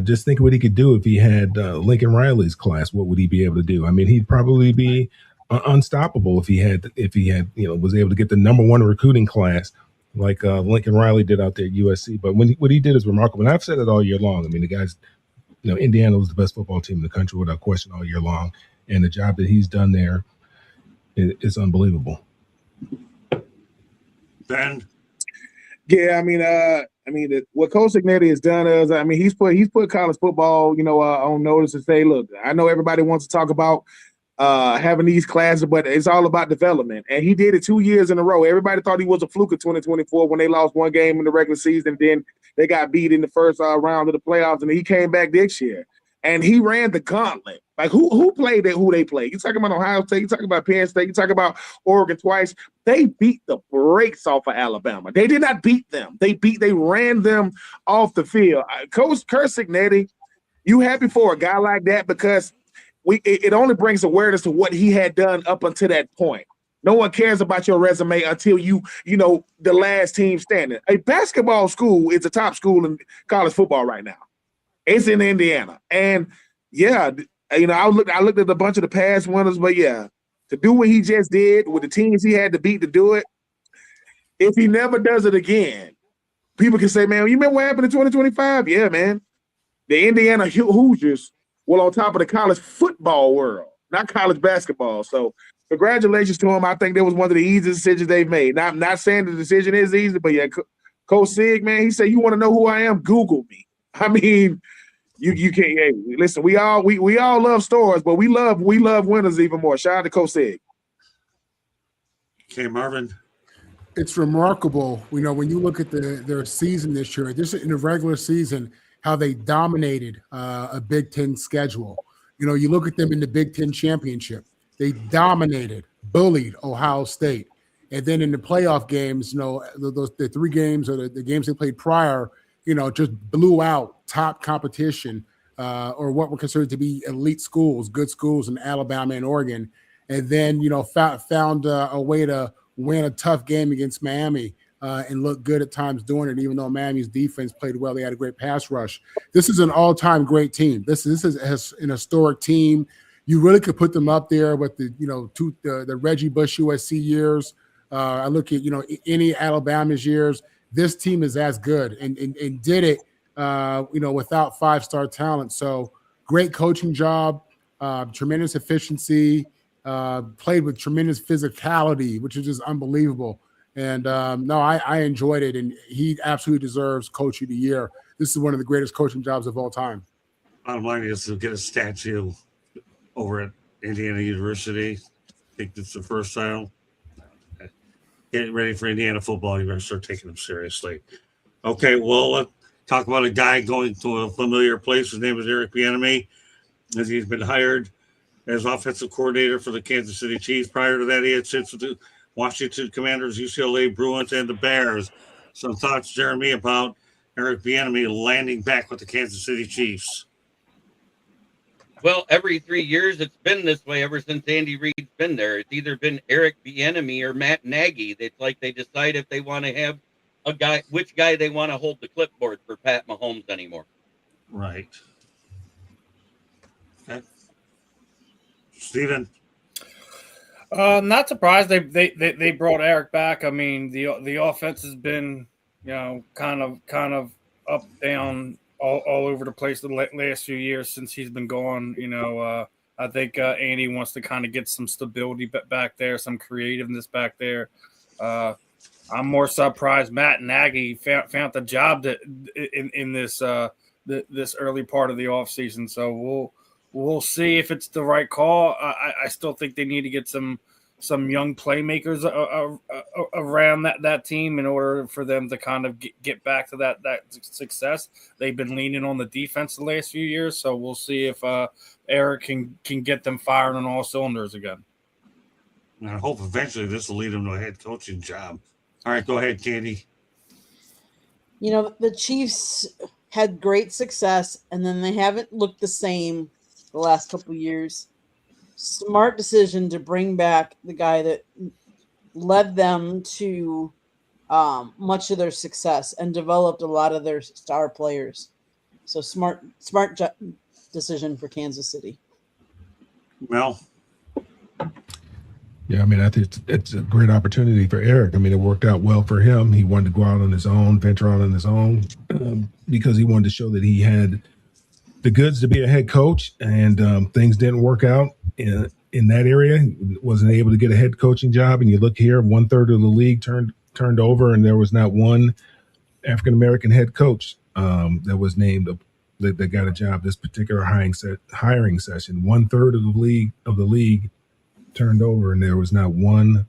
Just think what he could do if he had Lincoln Riley's class. What would he be able to do? He'd probably be unstoppable if he had was able to get the number 1 recruiting class like Lincoln Riley did out there at USC. But what he did is remarkable. And I've said it all year long. The guys, Indiana was the best football team in the country without question all year long. And the job that he's done there is unbelievable. Ben? Yeah, what Coach Ignetti has done is, he's put college football, on notice and say, look, I know everybody wants to talk about having these classes, but it's all about development. And he did it 2 years in a row. Everybody thought he was a fluke in 2024 when they lost 1 game in the regular season. Then they got beat in the first round of the playoffs, and he came back this year. And he ran the gauntlet. Like who played it, who they played. You talking about Ohio State, you talking about Penn State, you talking about Oregon twice. They beat the brakes off of Alabama. They did not beat them. They ran them off the field. Coach Kurt Signetti, you happy for a guy like that? Because it only brings awareness to what he had done up until that point. No one cares about your resume until the last team standing. A basketball school is the top school in college football right now. It's in Indiana. And yeah, you know, I looked at a bunch of the past winners, but yeah, to do what he just did with the teams he had to beat to do it, if he never does it again, people can say, man, you remember what happened in 2025? Yeah, man. The Indiana Hoosiers were on top of the college football world, not college basketball. So congratulations to him. I think that was one of the easiest decisions they've made. Not saying the decision is easy, but yeah, Coach Sig, man, he said, you want to know who I am? Google me. I mean, you can't. Hey, listen, we all love stores, but we love winners even more. Shout out to Coach Sig. Okay, Marvin. It's remarkable, you know, when you look at their season this year, just in the regular season, how they dominated a Big Ten schedule. You know, you look at them in the Big Ten championship, they dominated, bullied Ohio State. And then in the playoff games, you know, the 3 games or the games they played prior, you know, just blew out top competition or what were considered to be elite schools, good schools in Alabama and Oregon. And then, you know, found a way to win a tough game against Miami and look good at times doing it, even though Miami's defense played well. They had a great pass rush. This is an all-time great team. This is an historic team. You really could put them up there with the Reggie Bush USC years. I look at, you know, any Alabama's years. This team is as good and did it, you know, without 5-star talent. So great coaching job, tremendous efficiency, played with tremendous physicality, which is just unbelievable. And I enjoyed it, and he absolutely deserves Coach of the Year. This is one of the greatest coaching jobs of all time. Bottom line is to get a statue over at Indiana University. I think it's the first time. Get ready for Indiana football. You better start taking them seriously. Okay, well, let's talk about a guy going to a familiar place. His name is Eric Bieniemy, as he's been hired as offensive coordinator for the Kansas City Chiefs. Prior to that, he had sits with the Washington Commanders, UCLA Bruins, and the Bears. Some thoughts, Jeremy, about Eric Bieniemy landing back with the Kansas City Chiefs. Well, every 3 years it's been this way ever since Andy Reid's been there. It's either been Eric Bieniemy or Matt Nagy. It's like they decide if they want to have a guy, which guy they want to hold the clipboard for Pat Mahomes anymore. Right. Okay. Steven. Not surprised they brought Eric back. I mean, the offense has been, you know, kind of up, down, all over the place the last few years since he's been gone. You know, I think Andy wants to kind of get some stability back there, some creativeness back there. I'm more surprised Matt Nagy found the job in this this early part of the offseason. So we'll see if it's the right call. I still think they need to get some young playmakers around that team in order for them to kind of get back to that success. They've been leaning on the defense the last few years, so we'll see if Eric can get them firing on all cylinders again. And I hope eventually this will lead him to a head coaching job. All right, go ahead, Candy. You know, the Chiefs had great success, and then they haven't looked the same the last couple of years. Smart decision to bring back the guy that led them to much of their success and developed a lot of their star players. So smart decision for Kansas City. Mel? Yeah, I mean, I think it's a great opportunity for Eric. I mean, it worked out well for him. He wanted to go out on his own, venture out on his own, because he wanted to show that he had the goods to be a head coach, and things didn't work out in that area. He wasn't able to get a head coaching job. And you look here, 1/3 of the league turned over, and there was not one African-American head coach that was named that got a job this particular hiring session. 1/3 of the league turned over, and there was not one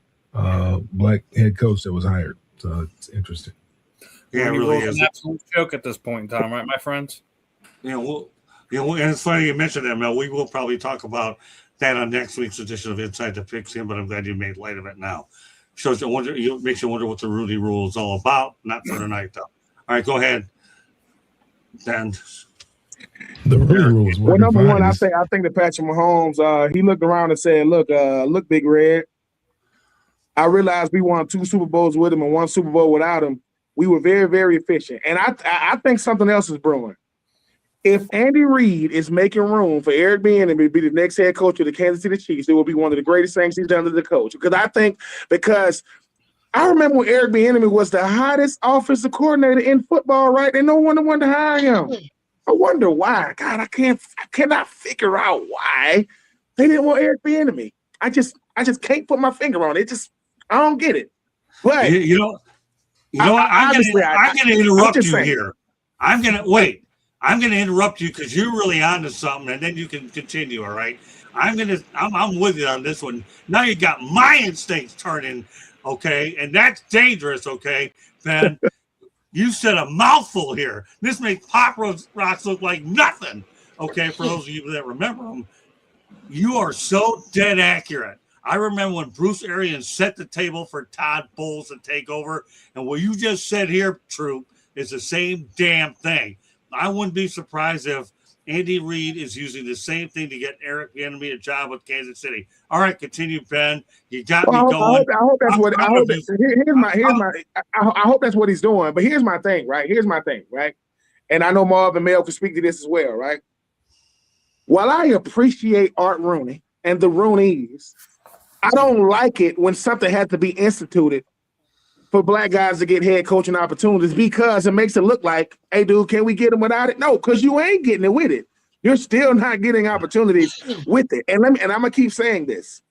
black head coach that was hired. So it's interesting. Yeah, it really is. An absolute joke at this point in time, right, my friends? Yeah, and it's funny you mentioned that, Mel. We will probably talk about that on next week's edition of Inside the Pigskin, but I'm glad you made light of it now. Shows you makes you wonder what the Rudy Rule is all about. Not for tonight, though. All right, go ahead, Dan. The Rudy Rule is well, number one, I think that Patrick Mahomes, he looked around and said, "Look, Big Red. I realized we won 2 Super Bowls with him and 1 Super Bowl without him. We were very, very efficient, and I think something else is brewing. if Andy Reid is making room for Eric Bieniemy to be the next head coach of the Kansas City Chiefs, it will be one of the greatest things he's done as a coach. Because I remember when Eric Bieniemy was the hottest offensive coordinator in football, right? And no one wanted to hire him. I wonder why. God, I cannot figure out why they didn't want Eric Bieniemy. I just can't put my finger on it. I don't get it. But you know what? I'm going to interrupt you here. I'm going to interrupt you because you're really onto something, and then you can continue. All right. I'm with you on this one. Now you got my instincts turning. Okay, and that's dangerous. Okay, Ben, you said a mouthful here. This makes Pop Rocks look like nothing. Okay, for those of you that remember them, you are so dead accurate. I remember when Bruce Arians set the table for Todd Bowles to take over, and what you just said here, Troop, is the same damn thing. I wouldn't be surprised if Andy Reid is using the same thing to get Eric Bieniemy a job with Kansas City. All right, continue, Ben. You got me going. I hope that's what. I hope that's what he's doing. But here's my thing, right? And I know Marv and Mel can speak to this as well, right? While I appreciate Art Rooney and the Rooneys, I don't like it when something has to be instituted for Black guys to get head coaching opportunities because it makes it look like, hey, dude, can we get them without it? No, because you ain't getting it with it. You're still not getting opportunities with it. And I'm gonna keep saying this.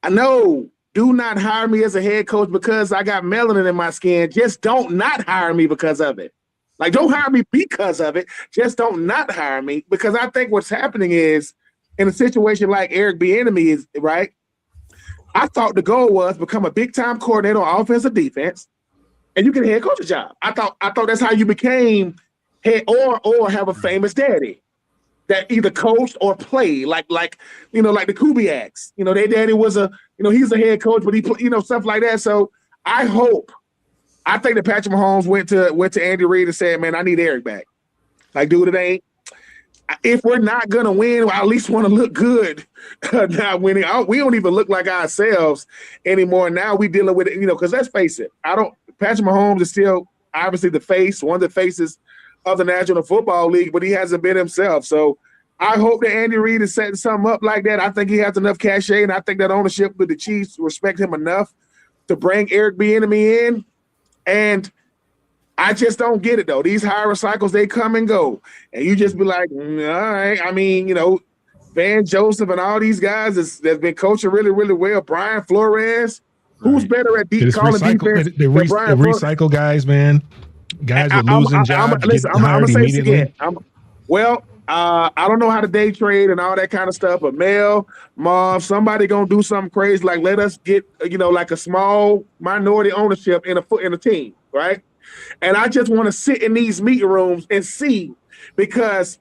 I know, do not hire me as a head coach because I got melanin in my skin. Just don't not hire me because of it. Like, don't hire me because of it. Just don't not hire me, because I think what's happening is in a situation like Eric Bieniemy is, right? I thought the goal was become a big-time coordinator on offense or defense, and you get a head coach job. I thought that's how you became head or have a famous daddy that either coached or played, like like the Kubiaks. Their daddy was he's a head coach, but he stuff like that. So I think that Patrick Mahomes went to Andy Reid and said, "Man, I need Eric back." Like, dude, it ain't. If we're not gonna win, I at least want to look good. Not winning, we don't even look like ourselves anymore. Now we dealing with it, because let's face it, Patrick Mahomes is still obviously one of the faces of the National Football League, but he hasn't been himself. So I hope that Andy Reid is setting something up like that. I think he has enough cachet, and I think that ownership with the Chiefs respect him enough to bring Eric Bieniemy in. And I just don't get it, though. These hiring cycles, they come and go. And you just be like, all right. I mean, Van Joseph and all these guys that's been coaching really, really well. Brian Flores. Right. Who's better at calling defense? They recycle guys, man. Guys with losing jobs. I'm going to say this again. I don't know how to day trade and all that kind of stuff, but Mel, Marv, somebody going to do something crazy. Like, let us get, like a small minority ownership in a team, right? And I just want to sit in these meeting rooms and see, because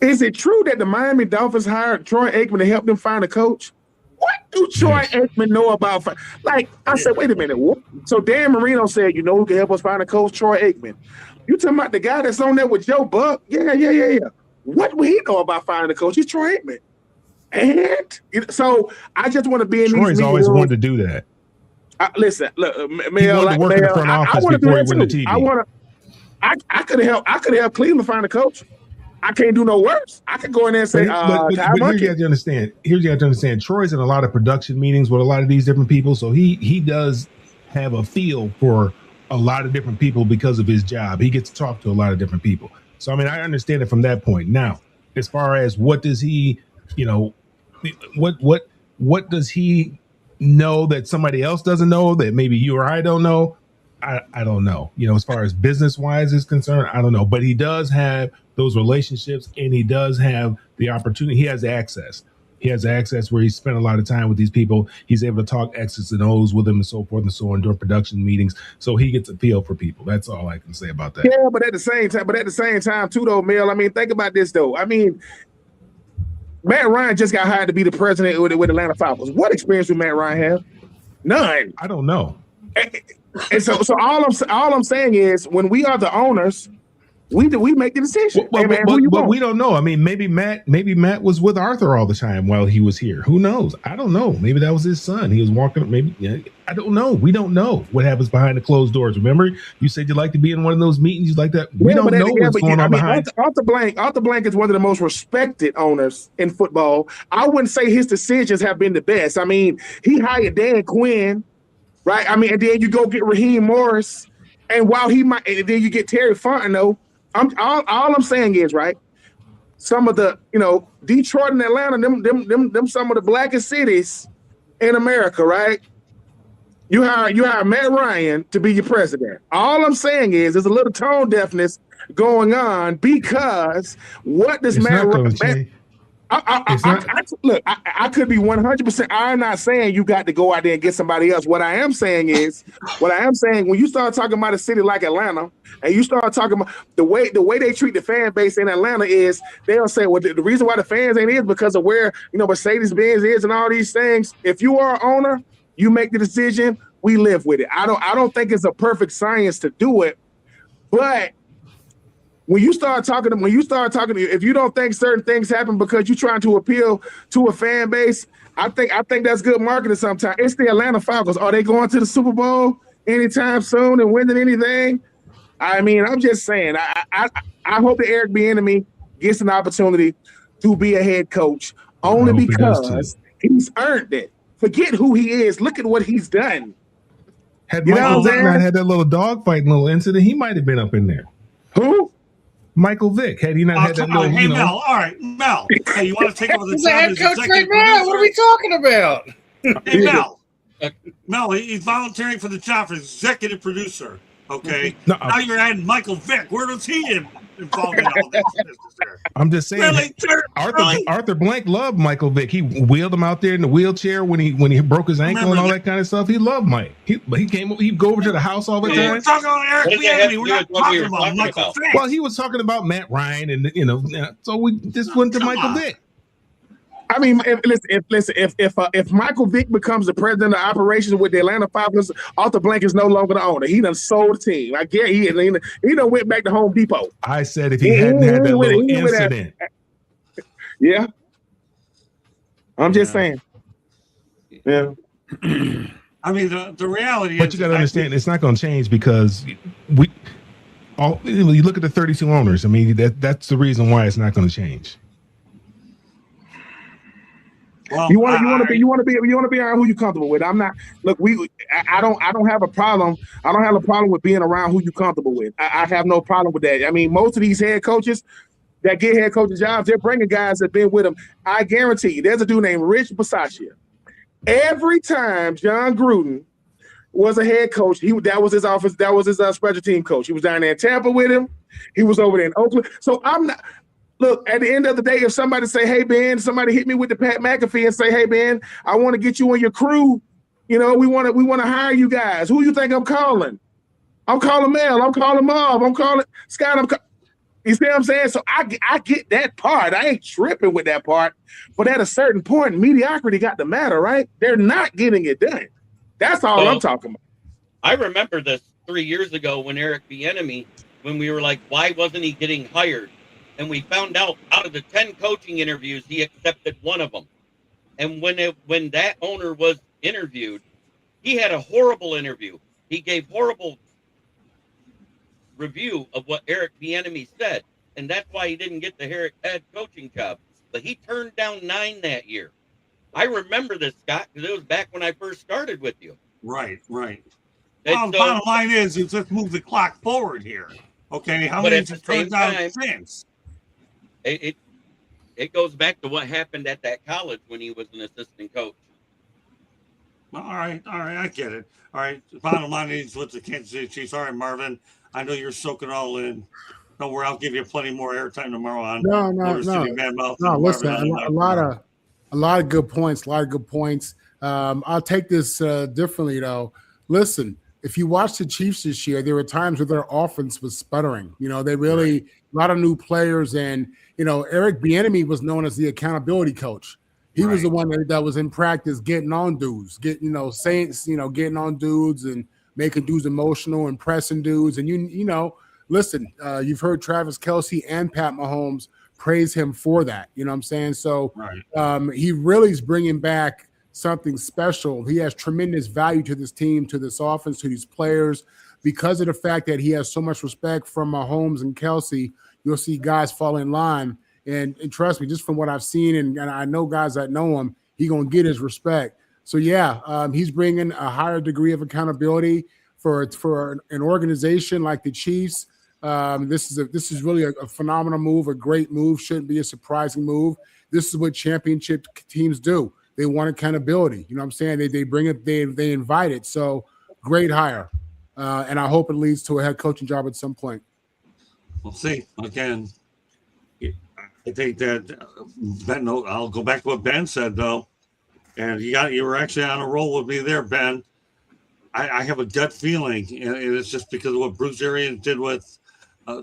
is it true that the Miami Dolphins hired Troy Aikman to help them find a coach? What do Troy Aikman know about? I said, wait a minute. What? So Dan Marino said, who can help us find a coach? Troy Aikman. You talking about the guy that's on there with Joe Buck? Yeah. What would he know about finding a coach? He's Troy Aikman. And so I just want to be in Troy's these meeting always rooms. wanted to do that. Listen, look, Mel. He wanted to work in the front office before he went to TV. I could have helped Cleveland find a coach. I can't do no worse. I could go in there and say, but here's you have to understand. Troy's in a lot of production meetings with a lot of these different people, so he does have a feel for a lot of different people because of his job. He gets to talk to a lot of different people. So I mean, I understand it from that point. Now, as far as what does he, what does he know that somebody else doesn't know that maybe you or I don't know? I don't know. As far as business wise is concerned, I don't know. But he does have those relationships, and he does have the opportunity. He has access. He has access where he spent a lot of time with these people. He's able to talk X's and O's with them and so forth and so on during production meetings. So he gets a feel for people. That's all I can say about that. Yeah, but at the same time, too, though, Mel. I mean, think about this though. I mean, Matt Ryan just got hired to be the president with Atlanta Falcons. What experience would Matt Ryan have? None. I don't know. And so all I'm saying is, when we are the owners, We make the decision. But, Hey, man, but, who you but want? we don't know. I mean, maybe Matt was with Arthur all the time while he was here. Who knows? I don't know. Maybe that was his son. He was walking. Maybe I don't know. We don't know what happens behind the closed doors. Remember, you said you like to be in one of those meetings. You like that. We don't know what's going on behind. Arthur Blank is one of the most respected owners in football. I wouldn't say his decisions have been the best. I mean, he hired Dan Quinn, right? I mean, and then you go get Raheem Morris, and while he might, and then you get Terry Fontenot. All I'm saying is, right, some of the, Detroit and Atlanta, them some of the blackest cities in America, right? You hire Matt Ryan to be your president. All I'm saying is there's a little tone deafness going on because what does Matt Ryan? Look, I could be 100%. I'm not saying you got to go out there and get somebody else. What I am saying, when you start talking about a city like Atlanta, and you start talking about the way they treat the fan base in Atlanta is they'll say, well, the reason why the fans ain't is because of where Mercedes-Benz is and all these things. If you are an owner, you make the decision. We live with it. I don't think it's a perfect science to do it, but when you start talking, if you don't think certain things happen because you're trying to appeal to a fan base, I think that's good marketing sometimes. It's the Atlanta Falcons. Are they going to the Super Bowl anytime soon and winning anything? I mean, I'm just saying, I hope that Eric Bieniemy gets an opportunity to be a head coach only because he's earned it. Forget who he is. Look at what he's done. Had Michael Vick not had that little dogfight, little incident, he might have been up in there. Who? Michael Vick. Had he not had that little, Hey, Mel. All right, Mel. Hey, you want to take over the He's job a head as coach right executive now. producer? What are we talking about? Hey, Mel. Mel, he's volunteering for the job for executive producer. Okay. No, now you're adding Michael Vick. Where does he involved in all this business there? I'm just saying. Really? Arthur Blank loved Michael Vick. He wheeled him out there in the wheelchair when he broke his ankle and all that kind of stuff. He loved Mike. He'd go over to the house all the time. We're talking about Eric Bieniemy. We're not talking about Michael Vick. Well, he was talking about Matt Ryan, and so we just went to Michael Vick. I mean, if Michael Vick becomes the president of operations with the Atlanta Falcons, Arthur Blank is no longer the owner. He done sold the team. I get he done went back to Home Depot. I said if he hadn't had that little incident. Yeah. I'm just saying. Yeah. I mean, the reality is. But you got to understand, it's not going to change because you look at the 32 owners. I mean, that's the reason why it's not going to change. Well, you want to be around who you're comfortable with. I'm not. Look, I don't have a problem. I don't have a problem with being around who you're comfortable with. I have no problem with that. I mean, most of these head coaches that get head coaching jobs, they're bringing guys that have been with them. I guarantee you, there's a dude named Rich Bisaccia. Every time John Gruden was a head coach, that was his office. That was his special team coach. He was down there in Tampa with him. He was over there in Oakland. So I'm not. Look, at the end of the day, if somebody say, hey, Ben, somebody hit me with the Pat McAfee and say, hey, Ben, I want to get you on your crew. We want to hire you guys. Who you think I'm calling? I'm calling Mel. I'm calling Marv. I'm calling Scott. You see what I'm saying? So I get that part. I ain't tripping with that part. But at a certain point, mediocrity got the matter, right? They're not getting it done. That's all I'm talking about. I remember this 3 years ago when Eric Bieniemy, when we were like, why wasn't he getting hired? And we found out of the 10 coaching interviews, he accepted one of them. And when that owner was interviewed, he had a horrible interview. He gave horrible review of what Eric Bieniemy said. And that's why he didn't get the head coaching job. But he turned down 9 that year. I remember this, Scott, because it was back when I first started with you. Right. Well, The bottom line is, you just move the clock forward here. Okay, how many has turned down since? It goes back to what happened at that college when he was an assistant coach. All right, I get it. All right, the bottom line is with the Kansas City Chiefs. All right, Marvin, I know you're soaking all in. Don't worry, I'll give you plenty more airtime tomorrow on. No. Listen, a lot of good points. I'll take this differently though. Listen, if you watch the Chiefs this year, there were times where their offense was sputtering. They really a lot of new players, and Eric Bieniemy was known as the accountability coach. He was the one that was in practice getting on dudes, getting on dudes and making dudes emotional and pressing dudes. And listen, you've heard Travis Kelce and Pat Mahomes praise him for that. You know what I'm saying? So he really is bringing back something special. He has tremendous value to this team, to this offense, to these players. Because of the fact that he has so much respect from Mahomes and Kelce, you'll see guys fall in line. And trust me, just from what I've seen, and I know guys that know him, he's going to get his respect. So, he's bringing a higher degree of accountability for an organization like the Chiefs. This is really a phenomenal move, a great move, shouldn't be a surprising move. This is what championship teams do. They want accountability. You know what I'm saying? They bring it, they invite it. So, great hire. And I hope it leads to a head coaching job at some point. We'll see. Again, I think that Ben, I'll go back to what Ben said, though. And you were actually on a roll with me there, Ben. I have a gut feeling, and it's just because of what Bruce Arians did with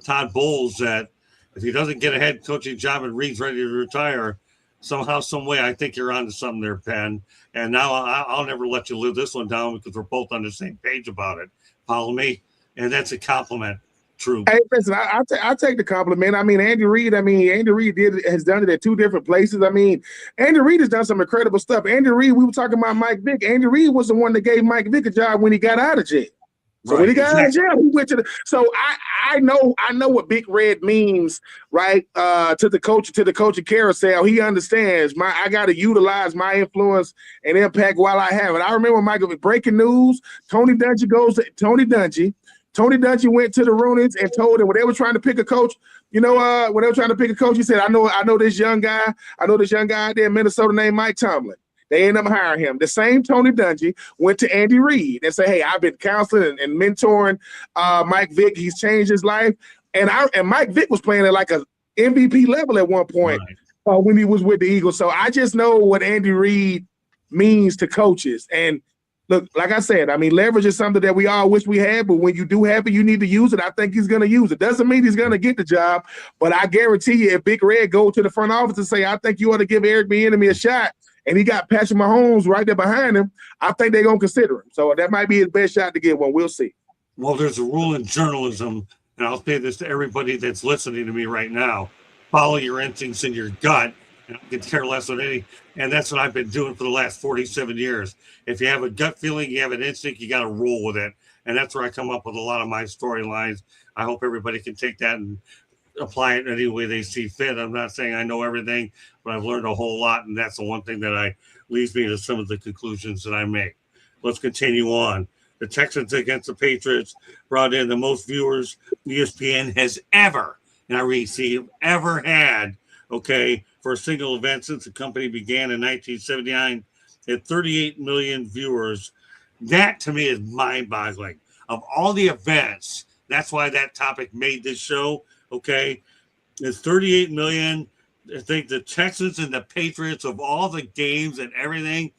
Todd Bowles, that if he doesn't get a head coaching job and Reed's ready to retire, somehow, some way, I think you're onto something there, Ben. And now I'll never let you live this one down because we're both on the same page about it. Follow me? And that's a compliment. True. Hey, listen, I take the compliment. I mean, Andy Reid has done it at two different places. I mean, Andy Reid has done some incredible stuff. Andy Reid, we were talking about Mike Vick. Andy Reid was the one that gave Mike Vick a job when he got out of jail. So when he got out of jail, he went to the. So I know what Big Red means, right? To the coaching carousel, he understands. I got to utilize my influence and impact while I have it. I remember Michael breaking news. Tony Dungy Tony Dungy went to the Rooney's and told him when they were trying to pick a coach. When they were trying to pick a coach, he said, "I know this young guy. I know this young guy out there in Minnesota named Mike Tomlin." They ended up hiring him. The same Tony Dungy went to Andy Reid and said, "Hey, I've been counseling and mentoring Mike Vick. He's changed his life." And Mike Vick was playing at like a MVP level at one point when he was with the Eagles. So I just know what Andy Reid means to coaches. And look, like I said, I mean, leverage is something that we all wish we had, but when you do have it, you need to use it. I think he's going to use it. Doesn't mean he's going to get the job, but I guarantee you, if Big Red go to the front office and say, "I think you ought to give Eric Bieniemy a shot," and he got Patrick Mahomes right there behind him, I think they're going to consider him. So that might be his best shot to get one. We'll see. Well, there's a rule in journalism, and I'll say this to everybody that's listening to me right now: follow your instincts and your gut. And I can care less on any. And that's what I've been doing for the last 47 years. If you have a gut feeling, you have an instinct, you got to roll with it. And that's where I come up with a lot of my storylines. I hope everybody can take that and apply it any way they see fit. I'm not saying I know everything, but I've learned a whole lot. And that's the one thing that leads me to some of the conclusions that I make. Let's continue on. The Texans against the Patriots brought in the most viewers ESPN has ever, and I repeat, ever had, for a single event since the company began in 1979 at 38 million viewers. That to me is mind-boggling. Of all the events, that's why that topic made this show, it's 38 million. I think the Texans and the Patriots, of all the games and everything,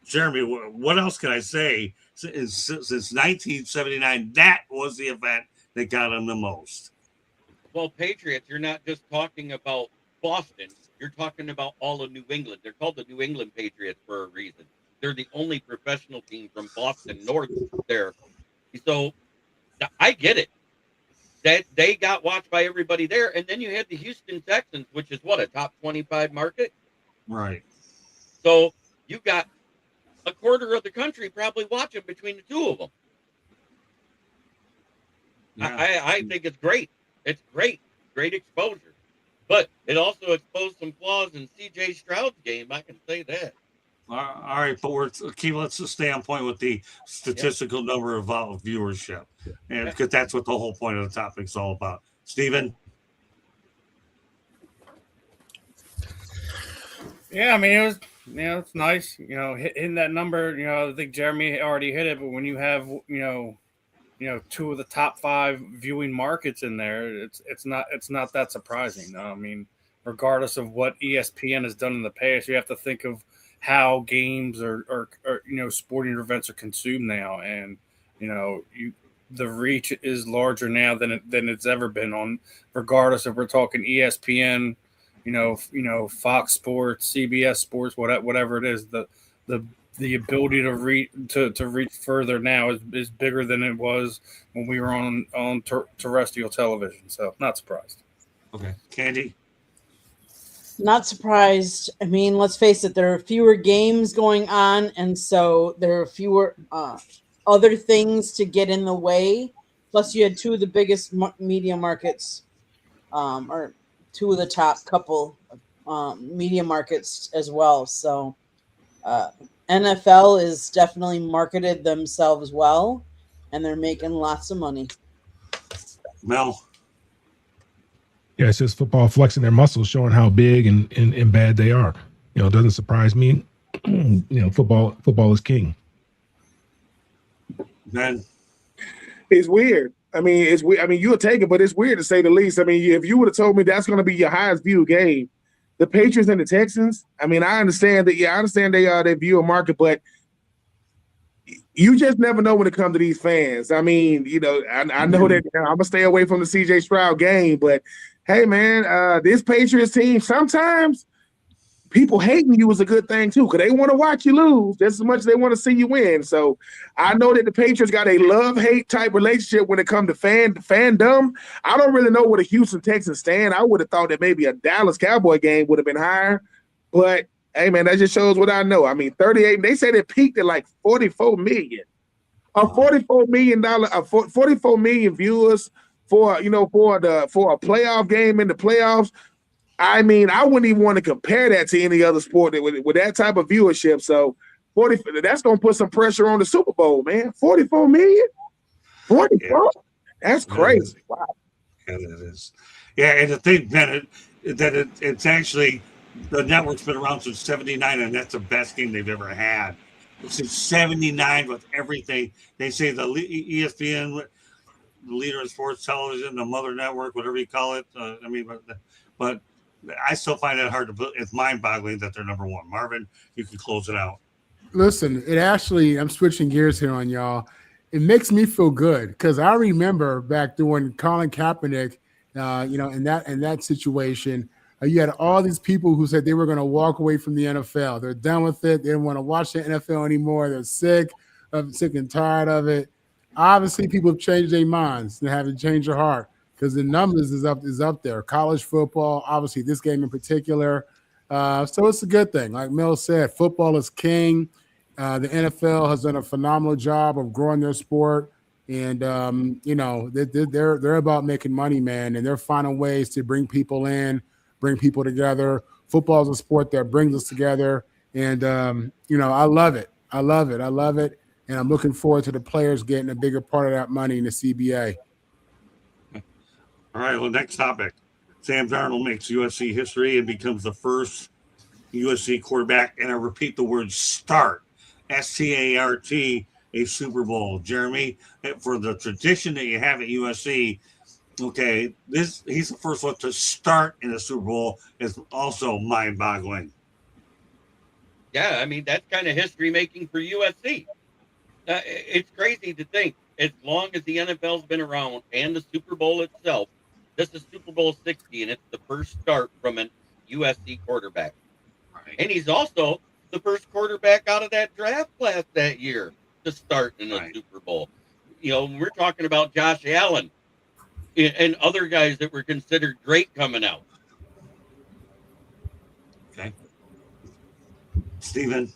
Jeremy, what else can I say? Since 1979, that was the event that got them the most. Well, Patriots, you're not just talking about Boston. You're talking about all of New England. They're called the New England Patriots for a reason. They're the only professional team from Boston north there. So I get it. That they got watched by everybody there. And then you had the Houston Texans, which is a top 25 market? Right. So you got a quarter of the country probably watching between the two of them. Yeah. I think it's great. It's great. Great exposure. But it also exposed some flaws in C.J. Stroud's game. I can say that. All right, but let's just stay on point with the statistical number of viewership, and because that's what the whole point of the topic is all about. Steven? Yeah, I mean, it was, it's nice, hitting that number. I think Jeremy already hit it, but when you have, two of the top 5 viewing markets in there, it's not that surprising. I mean, regardless of what ESPN has done in the past, you have to think of how games or sporting events are consumed now, and the reach is larger now than it's ever been on. Regardless if we're talking ESPN, Fox Sports, CBS Sports, whatever it is, the the ability to reach further now is bigger than it was when we were on terrestrial television. So not surprised. Okay, Candy. Not surprised. I mean, let's face it, there are fewer games going on, and so there are fewer other things to get in the way. Plus, you had two of the biggest media markets, or two of the top couple media markets as well. So, NFL is definitely marketed themselves well, and they're making lots of money. Mel. Yeah, it's just football flexing their muscles, showing how big and bad they are. You know, it doesn't surprise me. You know, football is king. Ben. It's weird. I mean, it's weird. I mean, you'll take it, but it's weird to say the least. I mean, if you would have told me that's going to be your highest viewed game, the Patriots and the Texans. I mean, I understand that. Yeah, I understand they view a market, but you just never know when it comes to these fans. I mean, you know, I know that I'm gonna stay away from the CJ Stroud game, but hey, man, this Patriots team, sometimes people hating you is a good thing too, because they want to watch you lose just as much as they want to see you win. So I know that the Patriots got a love-hate type relationship when it comes to fandom. I don't really know where the Houston Texans stand. I would have thought that maybe a Dallas Cowboy game would have been higher, but hey, man, that just shows what I know. I mean, 38. They said it peaked at like 44 million. $44 million viewers for a playoff game in the playoffs. I mean, I wouldn't even want to compare that to any other sport with that type of viewership. So, that's going to put some pressure on the Super Bowl, man. 44 million? 44? Yeah. That's crazy. Wow. Yeah, that is. Yeah, and the thing, Ben, it's actually the network's been around since '79, and that's the best game they've ever had. Since '79, with everything they say, the ESPN, the leader in sports television, the mother network, whatever you call it. I mean, but I still find it hard to believe. It's mind-boggling that they're number one. Marvin, you can close it out. Listen, I'm switching gears here on y'all. It makes me feel good because I remember back during Colin Kaepernick, in that situation, you had all these people who said they were going to walk away from the NFL. They're done with it. They didn't want to watch the NFL anymore. They're sick and tired of it. Obviously, people have changed their minds and haven't changed their heart because the numbers is up there. College football, obviously, this game in particular. So it's a good thing. Like Mel said, football is king. The NFL has done a phenomenal job of growing their sport. And, they're about making money, man, and they're finding ways to bring people in, bring people together. Football is a sport that brings us together. And, I love it. I love it. And I'm looking forward to the players getting a bigger part of that money in the CBA. All right, well, next topic. Sam Darnold makes USC history and becomes the first USC quarterback, and I repeat the word start, START, a Super Bowl. Jeremy, for the tradition that you have at USC, okay, he's the first one to start in the Super Bowl is also mind-boggling. Yeah, I mean, that's kind of history making for USC. It's crazy to think, as long as the NFL's been around and the Super Bowl itself, this is Super Bowl 60, and it's the first start from an USC quarterback. Right. And he's also the first quarterback out of that draft class that year to start in a Super Bowl. You know, we're talking about Josh Allen and other guys that were considered great coming out. Okay. Steven.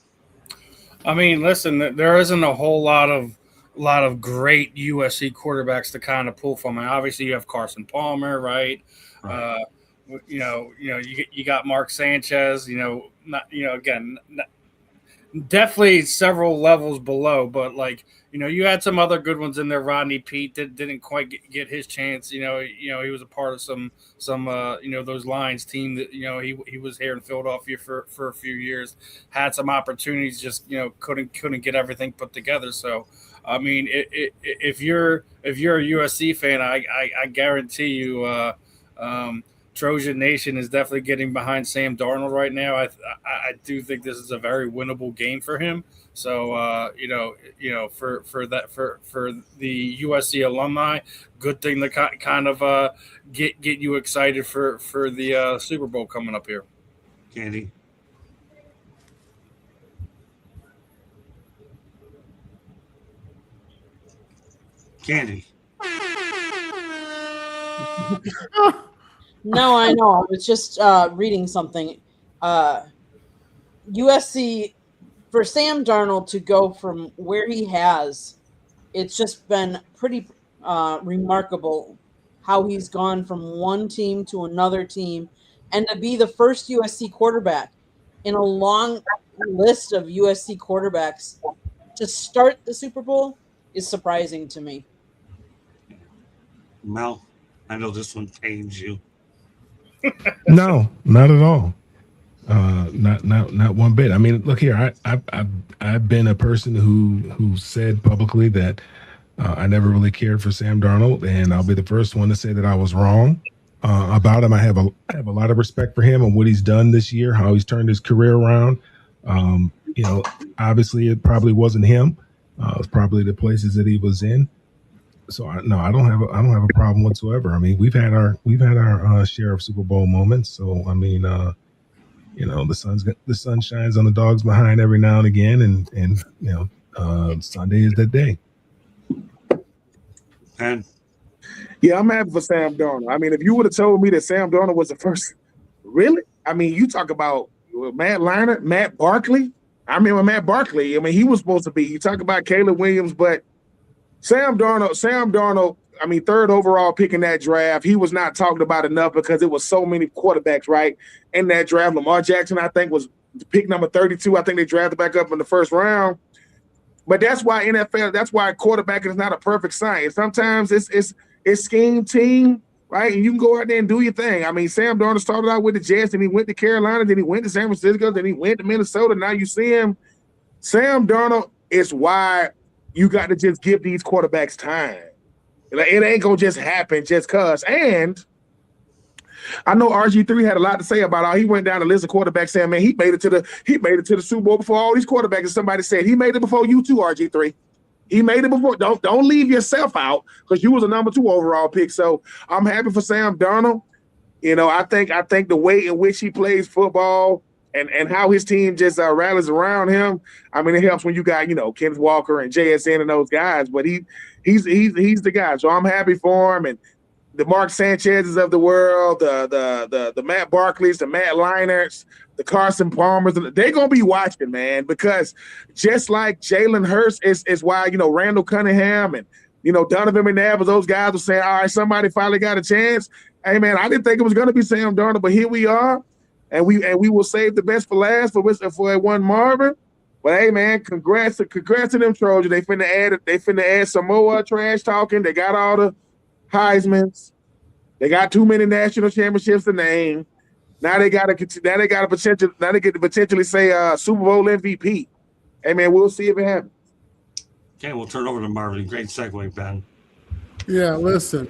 I mean, listen, there isn't a whole lot of great USC quarterbacks to kind of pull from. And obviously, you have Carson Palmer, right? You got Mark Sanchez. Definitely several levels below, but you had some other good ones in there. Rodney Peete didn't quite get his chance. He was a part of some those Lions team that he was here in Philadelphia for a few years, had some opportunities, just couldn't get everything put together. So I mean, if you're a USC fan, I guarantee you, Trojan Nation is definitely getting behind Sam Darnold right now. I do think this is a very winnable game for him. So for the USC alumni, good thing to kind of get you excited for the Super Bowl coming up here. Candy. Candy. No, I know. I was just reading something. USC, for Sam Darnold to go from where he has, it's just been pretty remarkable how he's gone from one team to another team, and to be the first USC quarterback in a long list of USC quarterbacks to start the Super Bowl is surprising to me. Mel, I know this one pains you. No, not at all. Not one bit. I mean, look here. I've been a person who said publicly that I never really cared for Sam Darnold, and I'll be the first one to say that I was wrong about him. I have a lot of respect for him and what he's done this year, how he's turned his career around. Obviously, it probably wasn't him. It was probably the places that he was in. So I don't have a problem whatsoever. I mean, we've had our share of Super Bowl moments. So I mean, the sun shines on the dog's behind every now and again, and Sunday is that day. And Yeah, I'm happy for Sam Darnold. I mean, if you would have told me that Sam Darnold was the first, really? I mean, you talk about Matt Leinart, Matt Barkley. I remember Matt Barkley. I mean, he was supposed to be. You talk about Caleb Williams, but Sam Darnold, I mean, third overall pick in that draft. He was not talked about enough because it was so many quarterbacks, right, in that draft. Lamar Jackson, I think, was pick number 32. I think they drafted back up in the first round. But that's why quarterbacking is not a perfect science. Sometimes it's scheme team, right? And you can go out there and do your thing. I mean, Sam Darnold started out with the Jets, and he went to Carolina, then he went to San Francisco, then he went to Minnesota. Now you see him. Sam Darnold is why you got to just give these quarterbacks time. Like, it ain't gonna just happen just cause. And I know RG3 had a lot to say about how he went down the list of quarterbacks saying, man, he made it to the Super Bowl before all these quarterbacks. And somebody said he made it before you too, RG3. He made it before. Don't leave yourself out because you was a number 2 overall pick. So I'm happy for Sam Darnold. I think the way in which he plays football and how his team just rallies around him. I mean, it helps when you got Kenneth Walker and JSN and those guys. But he's the guy. So I'm happy for him. And the Mark Sanchez's of the world, the Matt Barkleys, the Matt Leinarts, the Carson Palmers, they're gonna be watching, man, because just like Jalen Hurts is why Randall Cunningham and Donovan McNabb, those guys were saying, all right, somebody finally got a chance. Hey man, I didn't think it was gonna be Sam Darnold, but here we are, and we will save the best for last for one Marvin. But hey man, congrats to them Trojans. They finna add some more trash talking. They got all the Heismans. They got too many national championships to name. Now they get to potentially say Super Bowl MVP. Hey man, we'll see if it happens. okay, we'll turn over to Marvin. Great segue, Ben. Yeah, listen,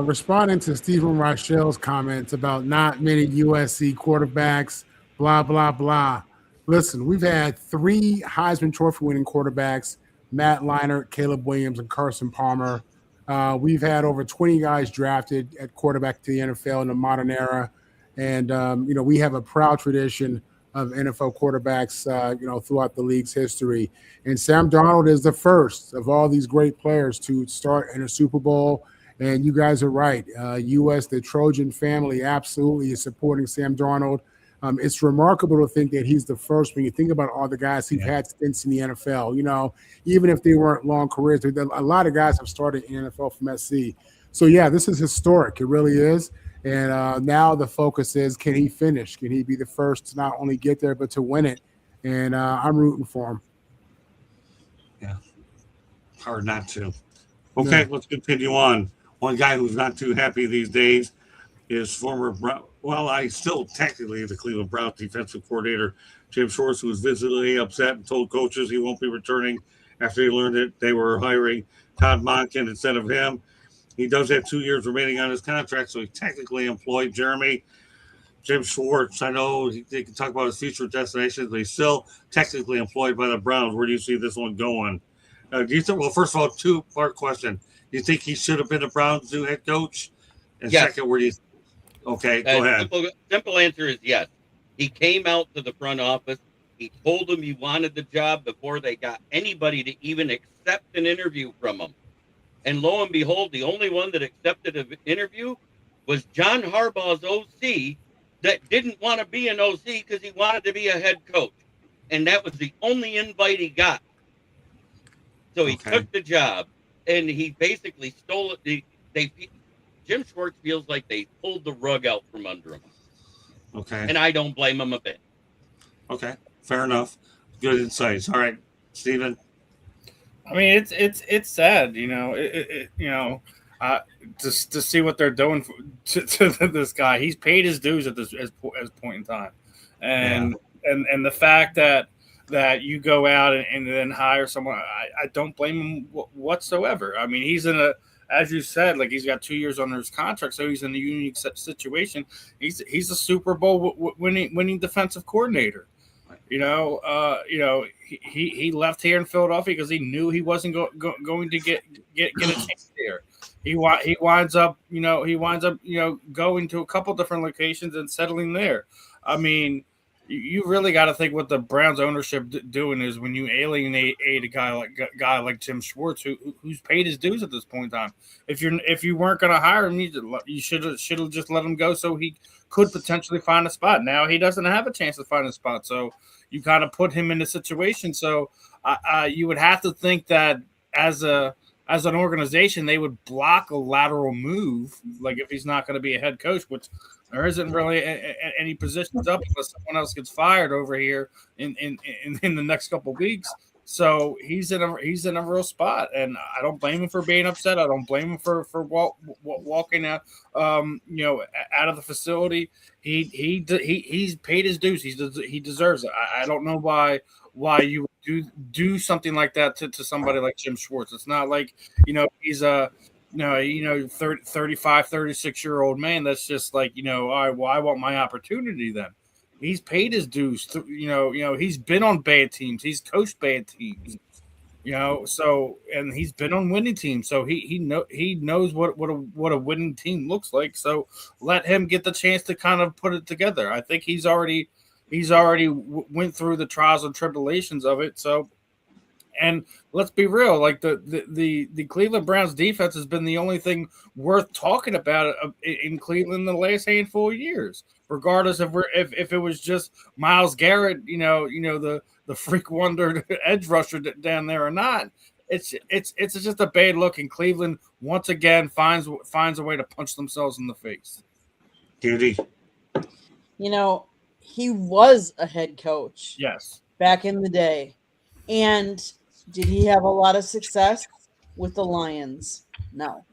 responding to Stephen Rochelle's comments about not many USC quarterbacks, blah, blah, blah. Listen, we've had 3 Heisman Trophy winning quarterbacks, Matt Leinart, Caleb Williams, and Carson Palmer. We've had over 20 guys drafted at quarterback to the NFL in the modern era. And, we have a proud tradition of NFL quarterbacks, throughout the league's history. And Sam Darnold is the first of all these great players to start in a Super Bowl. And you guys are right. the Trojan family absolutely is supporting Sam Darnold. It's remarkable to think that he's the first when you think about all the guys who've had stints in the NFL, even if they weren't long careers. A lot of guys have started in the NFL from SC. So, yeah, this is historic. It really is. And now the focus is, can he finish? Can he be the first to not only get there, but to win it? And I'm rooting for him. Yeah. Hard not to. Okay, Let's continue on. One guy who's not too happy these days is former still technically the Cleveland Browns defensive coordinator, Jim Schwartz, who was visibly upset and told coaches he won't be returning after he learned that they were hiring Todd Monken instead of him. He does have 2 years remaining on his contract, so he's technically employed. Jeremy, Jim Schwartz, I know they can talk about his future destinations, but he's still technically employed by the Browns. Where do you see this one going? Do you think? Well, first of all, 2-part question. Do you think he should have been a Browns new head coach? And yes. Second, where do you? Okay, go ahead. Simple answer is yes. He came out to the front office. He told them he wanted the job before they got anybody to even accept an interview from him. And lo and behold, the only one that accepted an interview was John Harbaugh's OC that didn't want to be an OC because he wanted to be a head coach. And that was the only invite he got. So he took the job, and he basically stole it. Jim Schwartz feels like they pulled the rug out from under him. Okay. And I don't blame him a bit. Okay. Fair enough. Good insights. All right, Stephen. I mean, it's sad, just to see what they're doing to this guy. He's paid his dues at this as point in time, and the fact that you go out and then hire someone, I don't blame him whatsoever. I mean, he's in as you said, like he's got 2 years under his contract, so he's in a unique situation. He's a Super Bowl winning defensive coordinator. He left here in Philadelphia because he knew he wasn't going to get a chance here. He winds up going to a couple different locations and settling there. I mean, you really got to think what the Browns ownership doing is when you alienate a guy like Jim Schwartz, who's paid his dues at this point in time. If you weren't going to hire him, you should have just let him go so he could potentially find a spot. Now he doesn't have a chance to find a spot, so you kind of put him in a situation. So you would have to think that as an organization, they would block a lateral move, like if he's not going to be a head coach, which there isn't really any positions up unless someone else gets fired over here in the next couple of weeks. So he's in a real spot, and I don't blame him for being upset. I don't blame him for walking out, out of the facility. He's paid his dues. He deserves it. I don't know why you would do something like that to somebody like Jim Schwartz. It's not like he's a 35, 36-year-old man that's just like, all right, well, I want my opportunity then. He's paid his dues. He's been on bad teams. He's coached bad teams. So and he's been on winning teams. So he knows what a winning team looks like. So let him get the chance to kind of put it together. I think he's already went through the trials and tribulations of it. So. And let's be real, like the Cleveland Browns defense has been the only thing worth talking about in Cleveland in the last handful of years, regardless of if it was just Myles Garrett, the freak wonder edge rusher down there or not. It's just a bad look, and Cleveland once again finds a way to punch themselves in the face. Judy. He was a head coach. Yes. Back in the day. And did he have a lot of success with the Lions? No.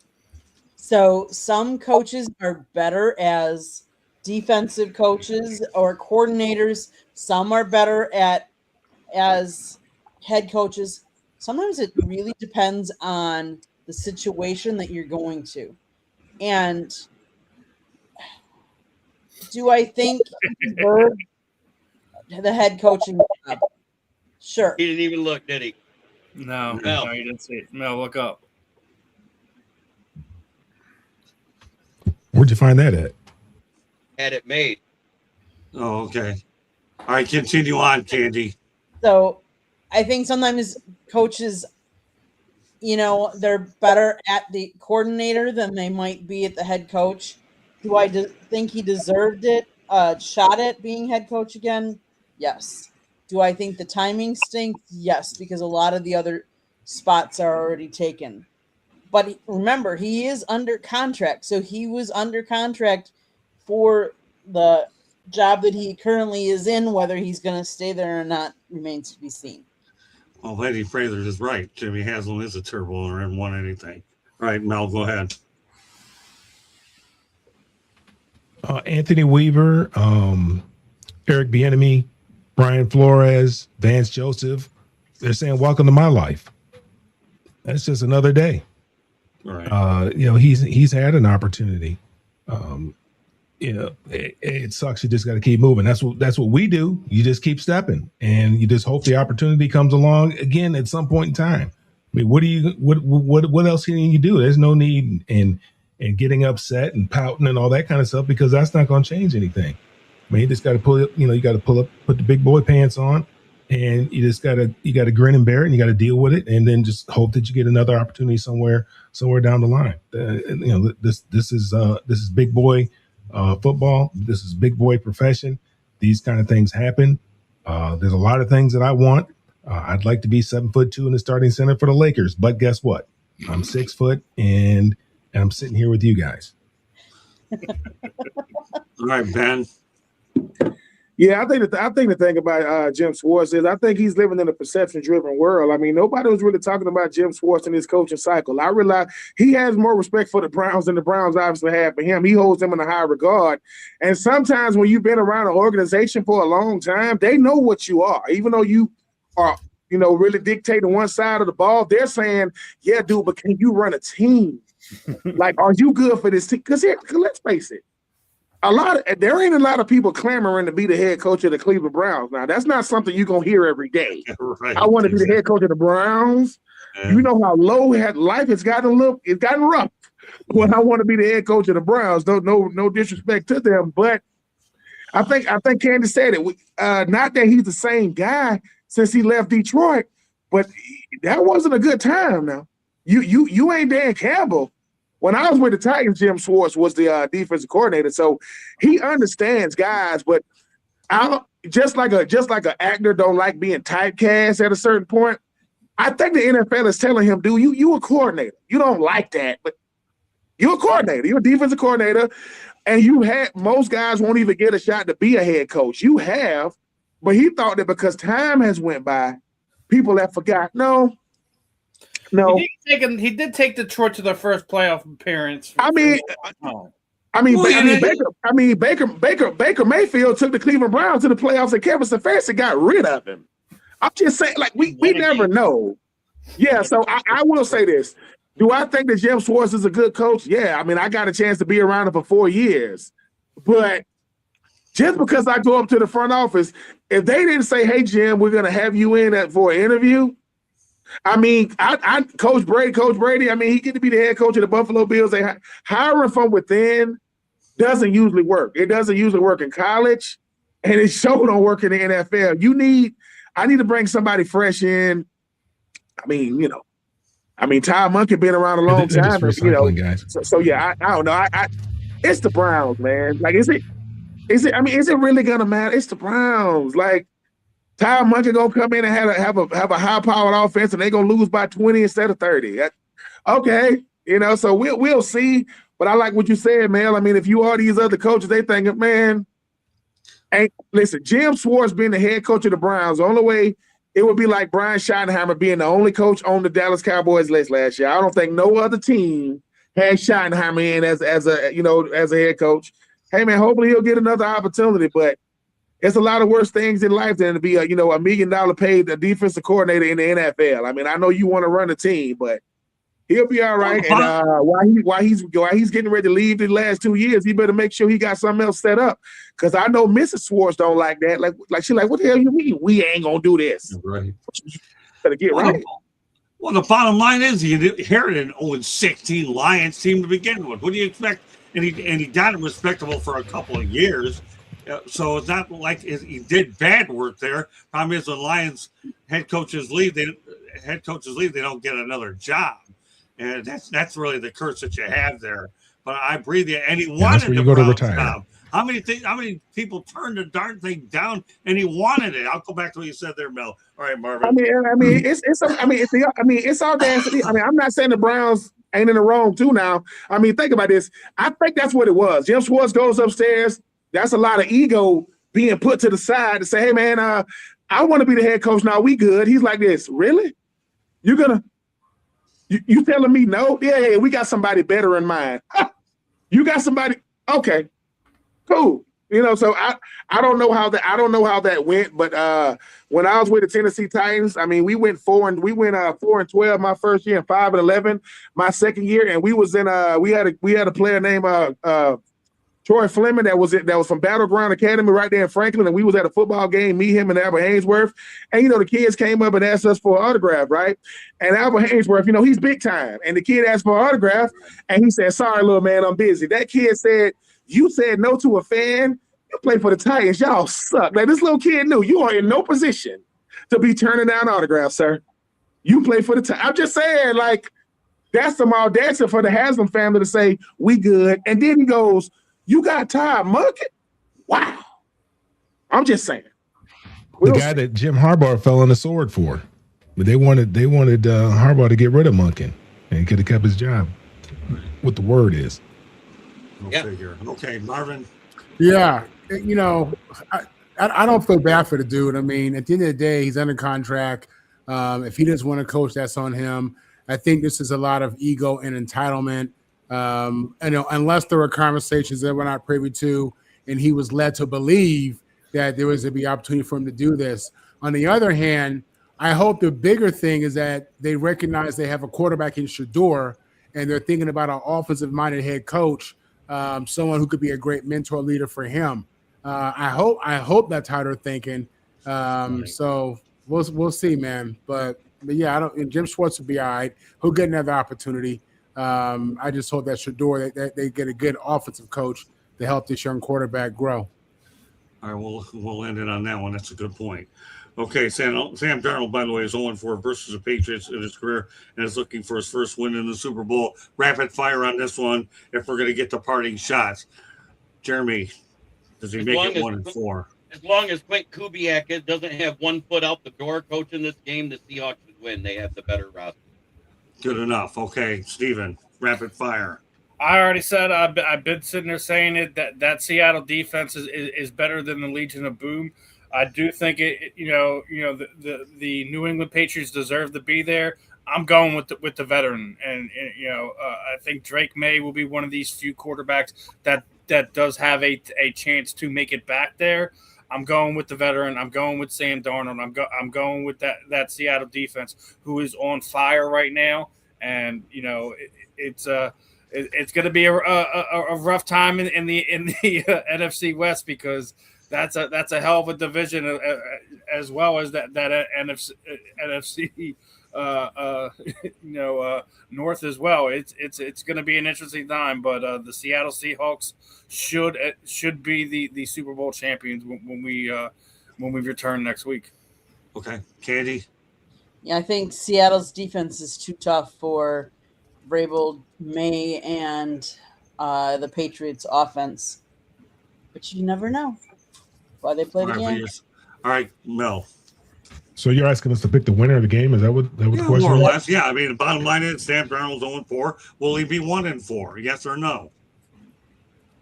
So some coaches are better as defensive coaches or coordinators. Some are better as head coaches. Sometimes it really depends on the situation that you're going to. And do I think he deserved the head coaching job? Sure. He didn't even look, did he? No, you didn't see it. Mel, look up. Where'd you find that at? Had it made. Oh, okay. All right, continue on, Candy. So I think sometimes coaches, they're better at the coordinator than they might be at the head coach. Do I think he deserved it? Shot at being head coach again? Yes. Do I think the timing stinks? Yes, because a lot of the other spots are already taken. But remember, he is under contract. So he was under contract for the job that he currently is in. Whether he's going to stay there or not remains to be seen. Well, Eddie Fraser is right. Jimmy Haslam is a turbo owner and won anything. All right, Mel, go ahead. Anthony Weaver, Eric Bieniemy, Brian Flores, Vance Joseph, they're saying, welcome to my life. That's just another day. Right. He's had an opportunity. It sucks. You just got to keep moving. That's what we do. You just keep stepping and you just hope the opportunity comes along again at some point in time. I mean, what else can you do? There's no need in getting upset and pouting and all that kind of stuff, because that's not going to change anything. I mean, you just got to pull up, you got to put the big boy pants on and you gotta grin and bear it, and you got to deal with it, and then just hope that you get another opportunity somewhere down the line. This is big boy football. This is big boy profession. These kind of things happen. There's a lot of things that I want. I'd like to be 7'2" in the starting center for the Lakers, but guess what? I'm 6 foot, and I'm sitting here with you guys. All right, Ben. Yeah, I think the thing about Jim Schwartz is I think he's living in a perception-driven world. I mean, nobody was really talking about Jim Schwartz in his coaching cycle. I realize he has more respect for the Browns than the Browns obviously have for him. He holds them in a high regard. And sometimes when you've been around an organization for a long time, they know what you are. Even though you are, really dictating one side of the ball, they're saying, yeah, dude, but can you run a team? Like, are you good for this team? Because let's face it. There ain't a lot of people clamoring to be the head coach of the Cleveland Browns. Now, that's not something you're going to hear every day. Right. I want to be the head coach of the Browns. Yeah. You know how low life has gotten rough when I want to be the head coach of the Browns. No disrespect to them, but I think Candace said it. Not that he's the same guy since he left Detroit, but that wasn't a good time now. You ain't Dan Campbell. When I was with the Titans, Jim Schwartz was the defensive coordinator, so he understands guys. But just like an actor don't like being typecast at a certain point. I think the NFL is telling him, dude, you a coordinator. You don't like that, but you're a coordinator. You're a defensive coordinator, and most guys won't even get a shot to be a head coach. You have, but he thought that because time has went by, people have forgot. No. He did take Detroit to their first playoff appearance. Baker Mayfield took the Cleveland Browns to the playoffs, and Kevin Stefanski got rid of him. I'm just saying, like we never know. Yeah, so I will say this: do I think that Jim Schwartz is a good coach? Yeah, I mean, I got a chance to be around him for 4 years, but just because I go up to the front office, if they didn't say, "Hey, Jim, we're going to have you in for an interview." I mean, I Coach Brady. I mean, he get to be the head coach of the Buffalo Bills. They hiring from within doesn't usually work. It doesn't usually work in college, and it sure don't work in the NFL. I need to bring somebody fresh in. I mean, Ty Monkey been around a long time. Guys. So yeah, I don't know. It's the Browns, man. Like, is it? I mean, is it really gonna matter? It's the Browns. Like, Ty Monkey gonna come in and have a high-powered offense, and they gonna lose by 20 instead of 30. Okay, so we'll see. But I like what you said, Mel. I mean, if you are these other coaches, they thinking, man, listen, Jim Schwartz being the head coach of the Browns, the only way it would be like Brian Schottenheimer being the only coach on the Dallas Cowboys list last year. I don't think no other team had Schottenheimer in as a head coach. Hey, man, hopefully he'll get another opportunity, but it's a lot of worse things in life than to be $1 million paid a defensive coordinator in the NFL. I mean, I know you want to run a team, but he'll be all right. And while he's getting ready to leave the last 2 years, he better make sure he got something else set up. Because I know Mrs. Schwartz don't like that. Like she's like, what the hell you mean? We ain't gonna do this. Right. Better get right. Well, the bottom line is he inherited an 0-16 Lions team to begin with. What do you expect? And he got it respectable for a couple of years. So it's not like he did bad work there. Problem is, when Lions head coaches leave, they don't get another job, and that's really the curse that you have there. But I breathe it, and he wanted to go to retire. Job. How many people turned the darn thing down, and he wanted it? I'll go back to what you said there, Mel. All right, Marvin. It's all density. I mean, I'm not saying the Browns ain't in the wrong too now. I mean, think about this. I think that's what it was. Jim Schwartz goes upstairs. That's a lot of ego being put to the side to say, hey, man, I want to be the head coach now. We good. He's like this. Really? You telling me no? Yeah, we got somebody better in mind. You got somebody. Okay, cool. So I don't know how that went, but when I was with the Tennessee Titans, I mean, we went 4-12 my first year and 5-11 my second year, and we was in we had a player named Troy Fleming that was from Battleground Academy right there in Franklin, and we was at a football game, me, him, and Albert Haynesworth. And, the kids came up and asked us for an autograph, right? And Albert Haynesworth, he's big time. And the kid asked for an autograph, and he said, sorry, little man, I'm busy. That kid said, you said no to a fan? You play for the Titans. Y'all suck. Like, this little kid knew you are in no position to be turning down autographs, sir. You play for the team. I'm just saying, like, that's some audacity for the Haslam family to say, we good. And then he goes, you got Todd Monken? Wow. I'm just saying. The guy that Jim Harbaugh fell on the sword for. But they wanted Harbaugh to get rid of Monken. And he could have kept his job. What the word is. Go figure. Okay, Marvin. Yeah, you know, I don't feel bad for the dude. I mean, at the end of the day, he's under contract. If he doesn't want to coach, that's on him. I think this is a lot of ego and entitlement. You know, unless there were conversations that we're not privy to, and he was led to believe that there was to be opportunity for him to do this. On the other hand, I hope the bigger thing is that they recognize they have a quarterback in Shador, and they're thinking about an offensive-minded head coach, someone who could be a great mentor leader for him. I hope that's how they're thinking. So we'll see, man. But yeah, and Jim Schwartz will be all right. He'll get another opportunity. I just hope that Shador that they get a good offensive coach to help this young quarterback grow. All right, we'll end it on that one. That's a good point. Okay, Sam Darnold, by the way, is 0-4 versus the Patriots in his career and is looking for his first win in the Super Bowl. Rapid fire on this one if we're going to get the parting shots. Jeremy, does he make it 1-4? As long as Quint Kubiak doesn't have 1 foot out the door coaching this game, the Seahawks would win. They have the better roster. Good enough. Okay, Steven, rapid fire. I already said I've been sitting there saying it that Seattle defense is better than the Legion of Boom. I do think the New England Patriots deserve to be there. I'm going with the veteran, and I think Drake May will be one of these few quarterbacks that does have a chance to make it back there. I'm going with the veteran. I'm going with Sam Darnold. I'm going with that Seattle defense who is on fire right now, and it's going to be a rough time in the NFC West because that's a hell of a division as well as that NFC North as well. It's going to be an interesting time, but the Seattle Seahawks should be the Super Bowl champions when we return next week. Okay, Candy. Yeah, I think Seattle's defense is too tough for Vrabel, May, and the Patriots' offense, but you never know. Why they play the game? All right, Mel. So you're asking us to pick the winner of the game? Is that what the question is? More or less, yeah. I mean, the bottom line is Sam Darnold's 0-4. Will he be 1-4? Yes or no?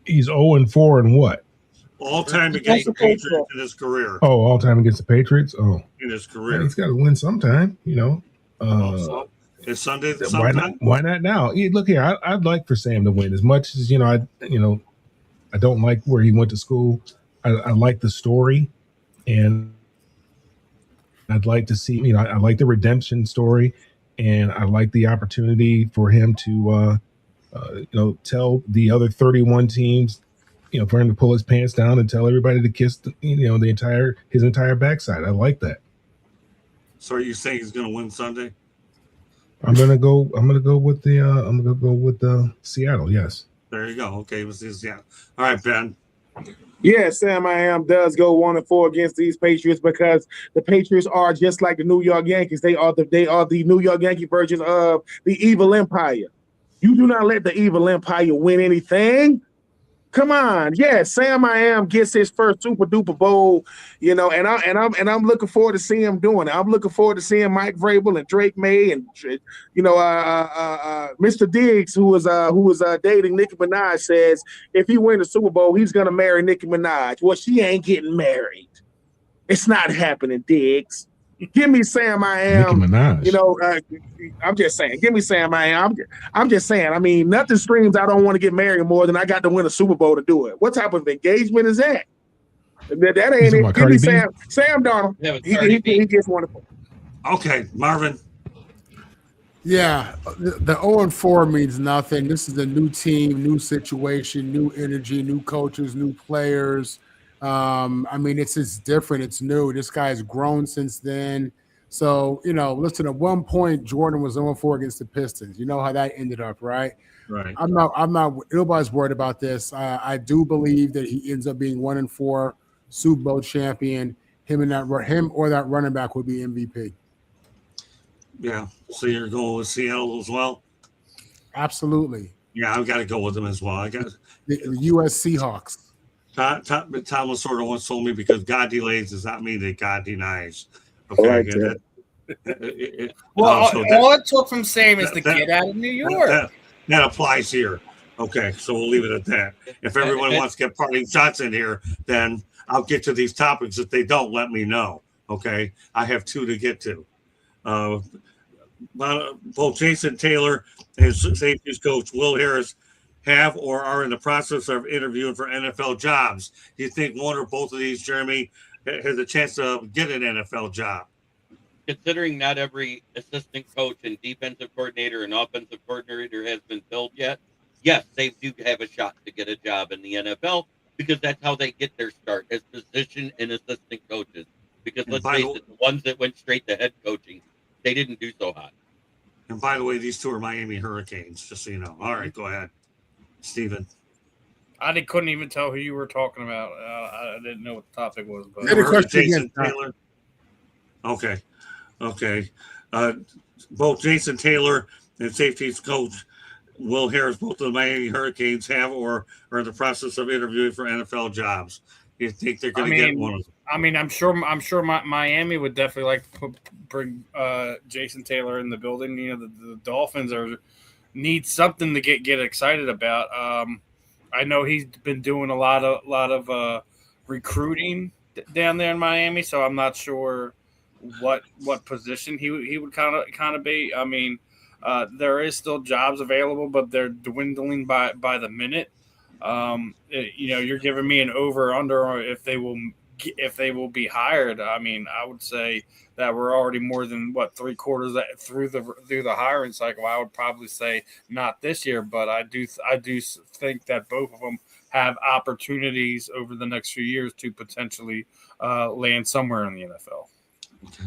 He's 0-4 in what? All time against the Patriots in his career. Oh, all time against the Patriots? Oh. In his career. Yeah, he's got to win sometime, So it's Sunday sometime? Why not now? Look here, I'd like for Sam to win as much as, I don't like where he went to school. I like the story, and I'd like to see, I like the redemption story, and I like the opportunity for him to, tell the other 31 teams, for him to pull his pants down and tell everybody to kiss, his entire backside. I like that. So are you saying he's going to win Sunday? I'm gonna go with the Seattle. Yes. There you go. Okay, yeah. All right, Ben. Yeah, Sam does go 1-4 against these Patriots because the Patriots are just like the New York Yankees. They are the New York Yankee version of the evil empire. You do not let the evil empire win anything. Come on, yeah. Sam gets his first super duper bowl, and I'm looking forward to seeing him doing it. I'm looking forward to seeing Mike Vrabel and Drake May and Mr. Diggs, who was dating Nicki Minaj, says if he wins the Super Bowl, he's gonna marry Nicki Minaj. Well, she ain't getting married. It's not happening, Diggs. Give me Sam Nicki Minaj. I'm just saying. Give me Sam I'm just saying. I mean, nothing screams I don't want to get married more than I got to win a Super Bowl to do it. What type of engagement is that? That ain't it. Give me Sam Darnold. He gets 1-4. Okay, Marvin. Yeah, the 0-4 means nothing. This is a new team, new situation, new energy, new coaches, new players. It's just different. It's new. This guy's grown since then. So, listen, at one point, Jordan was 0-4 against the Pistons. You know how that ended up, right? Right. I'm not, nobody's worried about this. I do believe that he ends up being 1-4 Super Bowl champion. him or that running back would be MVP. Yeah. So you're going with Seattle as well? Absolutely. Yeah, I've got to go with them as well. I got The U.S. Seahawks. Tom Lasorda once told me because God delays does not mean that God denies. I Okay, like and Well, so all it took from Sam is to that- get out of New York. that applies here. Okay, so we'll leave it at that. If everyone wants to get parting shots in here, then I'll get to these topics. If they don't, let me know. Okay, I have 2 to get to. Both Jason Taylor and safeties coach Will Harris have or are in the process of interviewing for NFL jobs. Do you think one or both of these, Jeremy, has a chance to get an NFL job? Considering not every assistant coach and defensive coordinator and offensive coordinator has been filled yet, yes, they do have a shot to get a job in the NFL because that's how they get their start as position and assistant coaches. Because let's face it, the ones that went straight to head coaching, they didn't do so hot. And by the way, these 2 are Miami Hurricanes, just so you know. All right, go ahead, Steven. I couldn't even tell who you were talking about. I didn't know what the topic was. But Say the question Jason again. Taylor. Okay. Both Jason Taylor and safeties coach Will Harris, both of the Miami Hurricanes, have or are in the process of interviewing for NFL jobs. Do you think they're going to get one of them? I mean, I'm sure Miami would definitely like to bring Jason Taylor in the building. You know, the Dolphins need something to get excited about. I know he's been doing a lot of recruiting down there in Miami, so I'm not sure what position he would kind of be. I mean, there is still jobs available, but they're dwindling by the minute. You're giving me an over under if they will be hired. I mean, I would say that we're already more than 3/4 through the hiring cycle. I would probably say not this year, but I do think that both of them have opportunities over the next few years to potentially land somewhere in the NFL. Okay.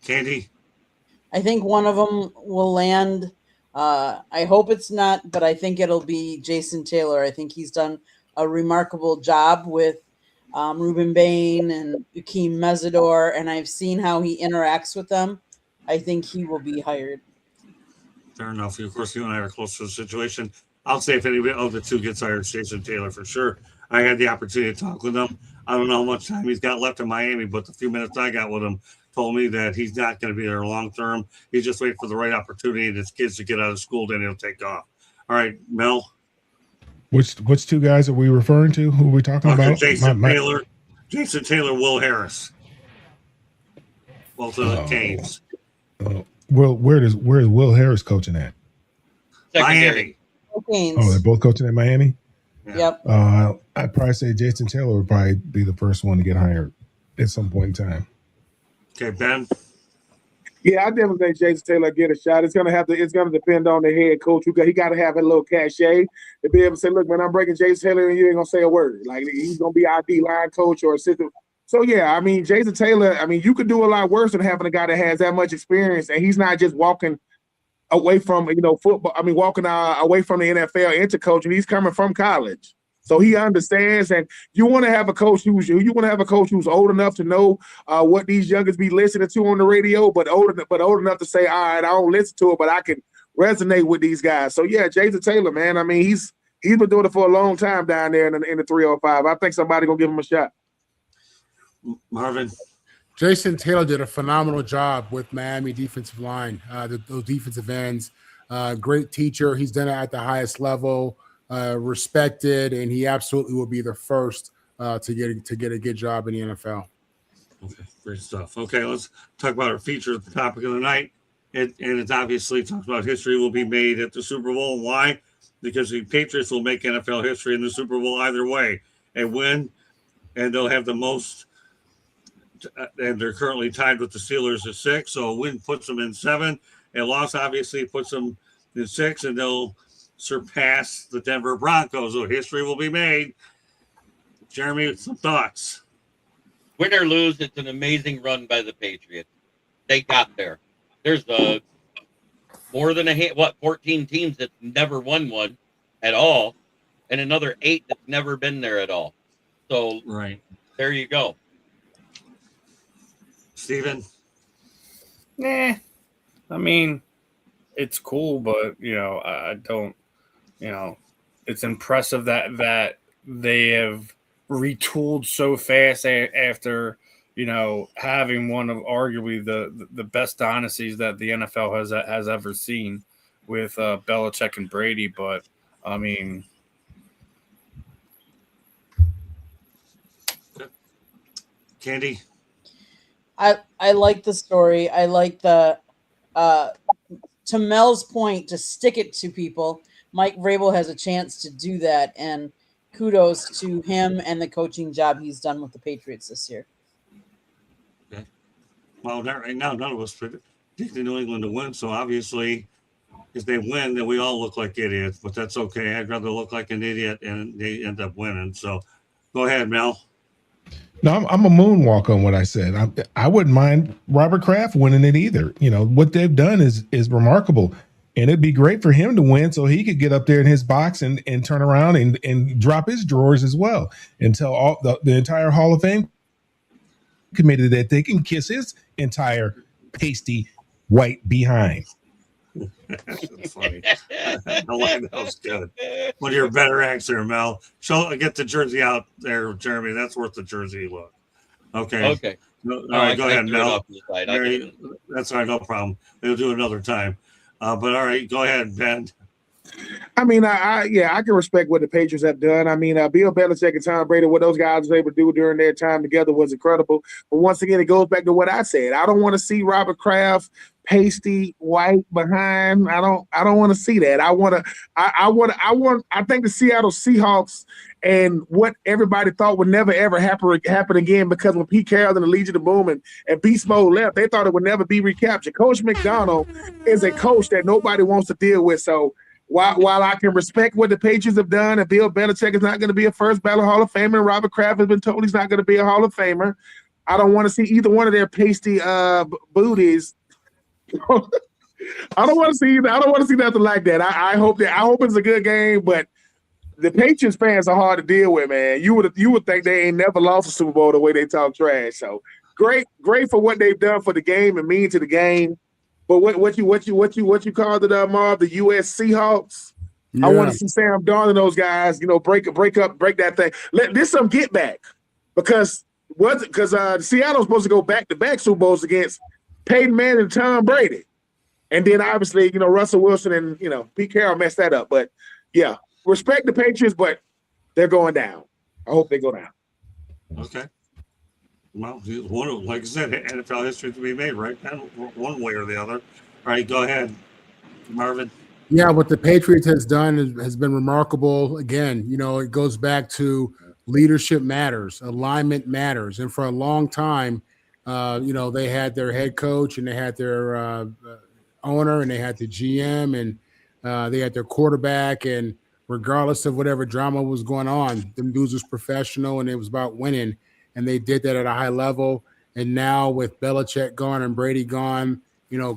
Candy? I think one of them will land. I hope it's not, but I think it'll be Jason Taylor. I think he's done a remarkable job with Ruben Bain and Akeem Mesidor, and I've seen how he interacts with them. I think he will be hired. Fair enough. Of course, you and I are close to the situation. I'll say if any of the 2 gets hired, it's Jason Taylor for sure. I had the opportunity to talk with him. I don't know how much time he's got left in Miami, but the few minutes I got with him told me that he's not going to be there long term. He's just waiting for the right opportunity and his kids to get out of school, then he'll take off. All right, Mel. Which 2 guys are we referring to? Who are we talking about? Jason Taylor, Will Harris. Both of the Canes. Well, where is Will Harris coaching at? Miami. Oh, they're both coaching at Miami? Yeah. Yep. I'd probably say Jason Taylor would probably be the first one to get hired at some point in time. Okay, Ben. Yeah, I definitely think Jason Taylor get a shot. It's gonna depend on the head coach. He got to have a little cachet to be able to say, "Look, man, I'm breaking Jason Taylor, and you ain't gonna say a word." Like he's gonna be our D line coach or assistant. So yeah, I mean, Jason Taylor. I mean, you could do a lot worse than having a guy that has that much experience, and he's not just walking away from football. I mean, walking away from the NFL into coaching. He's coming from college. So he understands, and you want to have a coach who's old enough to know what these youngers be listening to on the radio, but old enough to say, all right, I don't listen to it, but I can resonate with these guys. So yeah, Jason Taylor, man. I mean, he's been doing it for a long time down there in the 305. I think somebody gonna give him a shot. Marvin. Jason Taylor did a phenomenal job with Miami defensive line, those defensive ends. Great teacher. He's done it at the highest level. Respected, and he absolutely will be the first to get a good job in the NFL. Okay, great stuff. Okay, let's talk about our feature, the topic of the night. And it's obviously talks about history will be made at the Super Bowl. Why? Because the Patriots will make NFL history in the Super Bowl either way and win, and they'll have the most. And they're currently tied with the Steelers at 6. So a win puts them in 7. A loss obviously puts them in 6, and they'll surpass the Denver Broncos. So history will be made. Jeremy, some thoughts? Win or lose, it's an amazing run by the Patriots. They got there. There's more than 14 teams that's never won one at all, and another 8 that's never been there at all. So right there you go. Steven? Nah, I mean, it's cool, but I don't. It's impressive that they have retooled so fast after having one of arguably the best dynasties that the NFL has ever seen with Belichick and Brady. But I mean, Candy? I like the story. I like the to Mel's point, to stick it to people. Mike Vrabel has a chance to do that, and kudos to him and the coaching job he's done with the Patriots this year. Okay. Well, right now, none of us predicted New England to win, so obviously, if they win, then we all look like idiots, but that's okay. I'd rather look like an idiot and they end up winning. So go ahead, Mel. No, I'm a moonwalk on what I said. I wouldn't mind Robert Kraft winning it either. What they've done is remarkable, and it'd be great for him to win so he could get up there in his box and turn around and drop his drawers as well and tell all the entire Hall of Fame committee that they can kiss his entire pasty white behind. That's funny. I like that was good. One of your better acts there, Mel. Get the jersey out there, Jeremy. That's worth the jersey look. Okay. Okay. All right, go ahead, Mel. Mary, That's all right, no problem. We'll do it another time. But all right, go ahead, Ben. I mean, I can respect what the Patriots have done. I mean, Bill Belichick and Tom Brady, what those guys were able to do during their time together was incredible. But once again, it goes back to what I said. I don't want to see Robert Kraft pasty white behind. I don't want to see that. I think the Seattle Seahawks and what everybody thought would never ever happen again, because when Pete Carroll and the Legion of Boom and Beast Mode left, they thought it would never be recaptured. Coach McDonald is a coach that nobody wants to deal with. So while I can respect what the Patriots have done, and Bill Belichick is not going to be a first ballot Hall of Famer, and Robert Kraft has been told he's not going to be a Hall of Famer, I don't want to see either one of their pasty booties. I don't want to see nothing like that. I hope it's a good game, but the Patriots fans are hard to deal with, man. You would think they ain't never lost a Super Bowl the way they talk trash. So great for what they've done for the game and mean to the game. But what you called it, Marv, the U.S. Seahawks? Yeah. I want to see Sam Darnold and those guys, break that thing. This some get back, because Seattle's supposed to go back-to-back Super Bowls against Peyton Manning and Tom Brady, and then obviously Russell Wilson and Pete Carroll messed that up. But yeah, respect the Patriots, but they're going down. I hope they go down. Okay. Well, like I said, NFL history to be made, right? One way or the other. All right, go ahead, Marvin. Yeah, what the Patriots has done has been remarkable. Again, it goes back to leadership matters, alignment matters, and for a long time, they had their head coach and they had their owner and they had the GM and they had their quarterback, and regardless of whatever drama was going on, them dudes was professional and it was about winning. And they did that at a high level. And now with Belichick gone and Brady gone,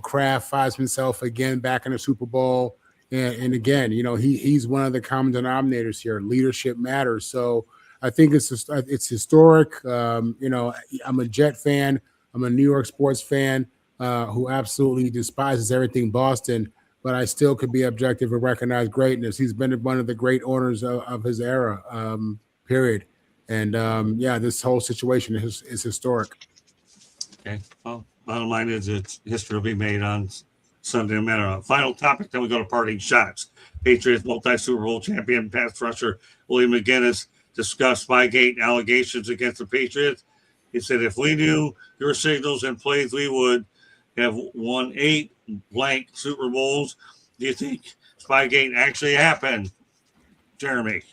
Kraft finds himself again back in the Super Bowl. And again, he's one of the common denominators here. Leadership matters. So I think it's historic. I'm a Jet fan. I'm a New York sports fan who absolutely despises everything Boston, but I still could be objective and recognize greatness. He's been one of the great owners of his era, period. And this whole situation is historic. Okay. Well, bottom line is history will be made on Sunday. No matter. Final topic, then we go to parting shots. Patriots multi-Super Bowl champion pass rusher William McGinnis discussed Spygate allegations against the Patriots. He said, if we knew your signals and plays, we would have won 8 blank Super Bowls. Do you think Spygate actually happened, Jeremy?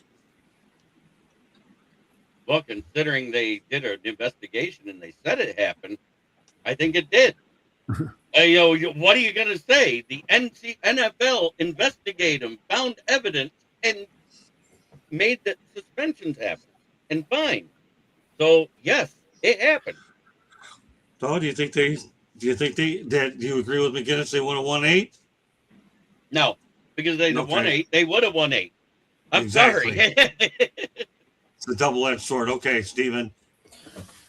Well, considering they did an investigation and they said it happened, I think it did. What are you going to say? The NFL investigated them, found evidence, and made the suspensions happen and fine. So yes, it happened. So do you agree with McGinnis? They would have won 8? No, because they won 8. They would have won 8. I'm exactly. sorry. It's a double-edged sword. Okay, Steven.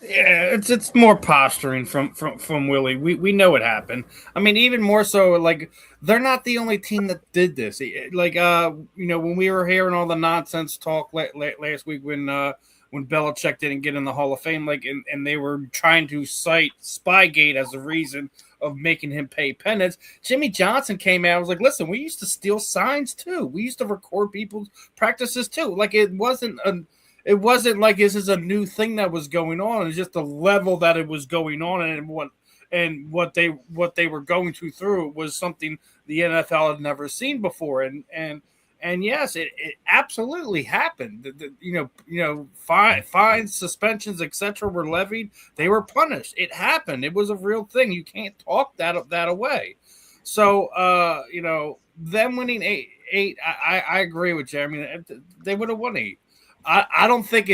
Yeah, it's more posturing from Willie. We know it happened. I mean, even more so, like they're not the only team that did this. Like when we were hearing all the nonsense talk last week when Belichick didn't get in the Hall of Fame, like and they were trying to cite Spygate as a reason of making him pay penance. Jimmy Johnson came out and was like, "Listen, we used to steal signs too. We used to record people's practices too. Like it wasn't like this is a new thing that was going on. It's just the level that it was going on and what they were going through was something the NFL had never seen before. And yes, it absolutely happened. Fines, suspensions, etc. were levied. They were punished. It happened. It was a real thing. You can't talk that away. So them winning eight, I agree with Jeremy. They would have won 8. I don't think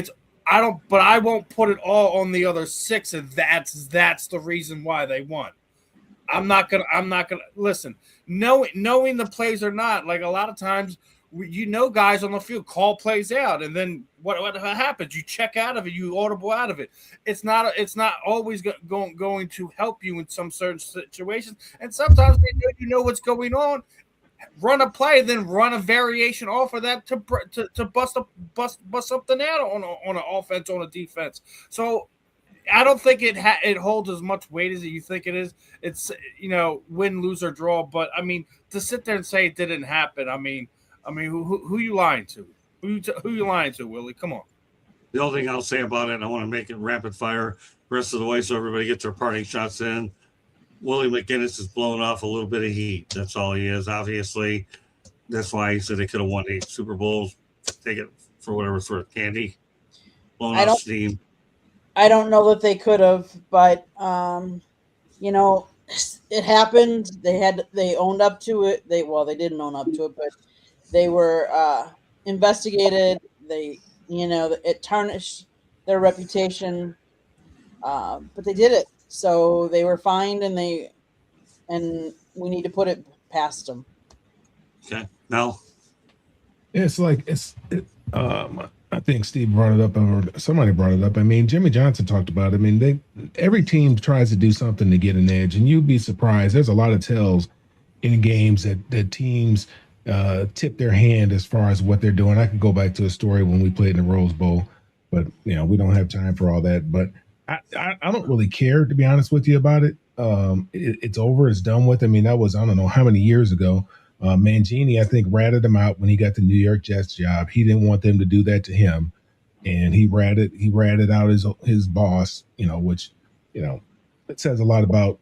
but I won't put it all on the other 6, and that's the reason why they won. I'm not gonna listen. Knowing the plays or not, like a lot of times, guys on the field call plays out, and then what happens? You check out of it, you audible out of it. It's not always going to help you in some certain situations, and sometimes you know what's going on. Run a play, then run a variation off of that to bust something out on an offense, on a defense. So I don't think it holds as much weight as you think it is. It's win, lose, or draw. But I mean, to sit there and say it didn't happen. I mean, who you lying to? Who you lying to, Willie? Come on. The only thing I'll say about it, and I want to make it rapid fire the rest of the way so everybody gets their parting shots in. Willie McGinnis is blowing off a little bit of heat. That's all he is. Obviously, that's why he said they could have won 8 Super Bowls. Take it for whatever sort of candy. Blowing off steam. I don't know that they could have, but it happened. They owned up to it. They didn't own up to it, but they were investigated. It tarnished their reputation, but they did it. So they were fined, and we need to put it past them. Okay, Mel. I think Steve brought it up, or somebody brought it up. I mean, Jimmy Johnson talked about it. I mean, every team tries to do something to get an edge, and you'd be surprised. There's a lot of tells in games that teams tip their hand as far as what they're doing. I could go back to a story when we played in the Rose Bowl, but we don't have time for all that. But I don't really care, to be honest with you, about it. It's over. It's done with. I mean, that was, I don't know how many years ago. Mangini, I think, ratted him out when he got the New York Jets job. He didn't want them to do that to him, and he ratted out his boss. Which it says a lot about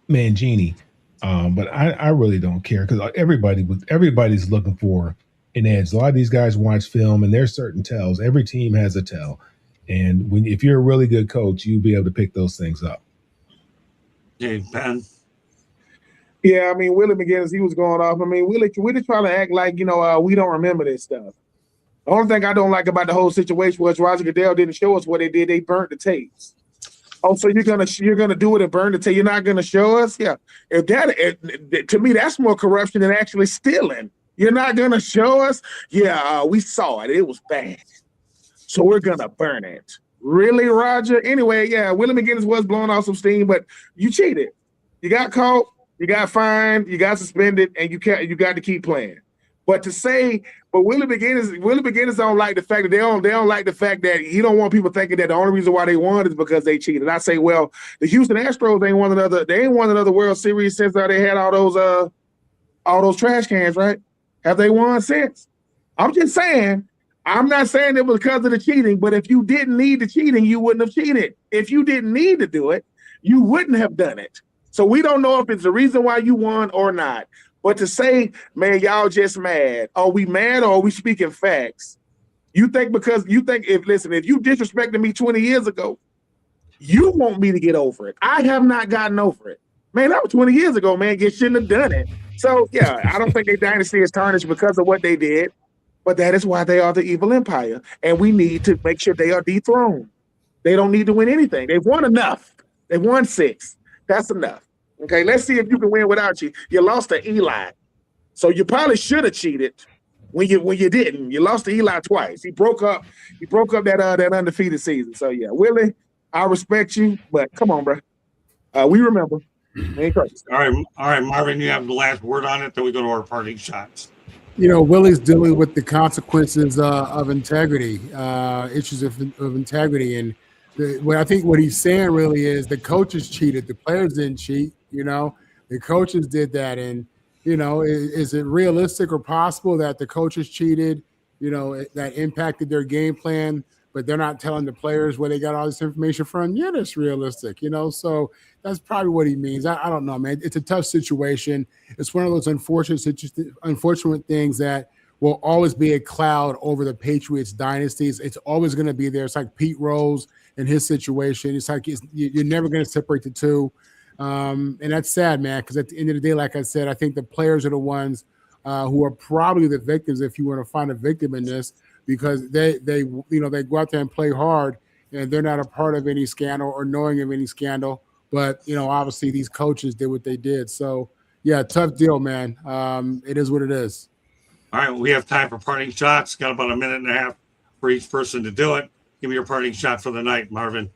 Mangini. But I really don't care, because everybody's looking for an edge. A lot of these guys watch film, and there's certain tells. Every team has a tell, and if you're a really good coach, you'll be able to pick those things up. Hey, Ben. Yeah, I mean, Willie McGinnis, he was going off. I mean, Willie trying to act like, we don't remember this stuff. The only thing I don't like about the whole situation was Roger Goodell didn't show us what they did. They burnt the tapes. Oh, so you're gonna do it and burn the tape? You're not gonna show us? Yeah. To me, that's more corruption than actually stealing. You're not gonna show us? Yeah, we saw it. It was bad. So we're gonna burn it. Really, Roger? Anyway, yeah, Willie McGinnis was blowing off some steam, but you cheated. You got caught. You got fined, you got suspended, and you got to keep playing. But Willie McGinnis don't like the fact that they don't like the fact that he don't want people thinking that the only reason why they won is because they cheated. I say, well, the Houston Astros ain't won another World Series since they had all those trash cans, right? Have they won since? I'm just saying. I'm not saying it was because of the cheating, but if you didn't need the cheating, you wouldn't have cheated. If you didn't need to do it, you wouldn't have done it. So we don't know if it's the reason why you won or not. But to say, man, y'all just mad. Are we mad or are we speaking facts? You think if you disrespected me 20 years ago, you want me to get over it. I have not gotten over it. Man, that was 20 years ago, man. You shouldn't have done it. So, yeah, I don't think their dynasty is tarnished because of what they did. But that is why they are the evil empire. And we need to make sure they are dethroned. They don't need to win anything. They've won enough. They've won 6. That's enough. Okay, let's see if you can win without you. You lost to Eli. So you probably should have cheated when you didn't. You lost to Eli twice. He broke up that undefeated season. So yeah, Willie, I respect you, but come on, bro. We remember. Ain't crazy. All right, Marvin, you have the last word on it. Then we go to our parting shots. Willie's dealing with the consequences of integrity, issues of integrity, and what I think what he's saying really is the coaches cheated, the players didn't cheat. The coaches did that, and is it realistic or possible that the coaches cheated? That impacted their game plan, but they're not telling the players where they got all this information from. Yeah, that's realistic. So that's probably what he means. I don't know, man. It's a tough situation. It's one of those unfortunate things that will always be a cloud over the Patriots dynasties. It's always going to be there. It's like Pete Rose and his situation. It's like you're never going to separate the two. And that's sad, man, because at the end of the day, like I said, I think the players are the ones who are probably the victims, if you want to find a victim in this, because they go out there and play hard, and they're not a part of any scandal or knowing of any scandal. But obviously these coaches did what they did. So yeah, tough deal, man. It is what it is. All right, we have time for parting shots. Got about a minute and a half for each person to do it. Give me your parting shot for the night, Marvin.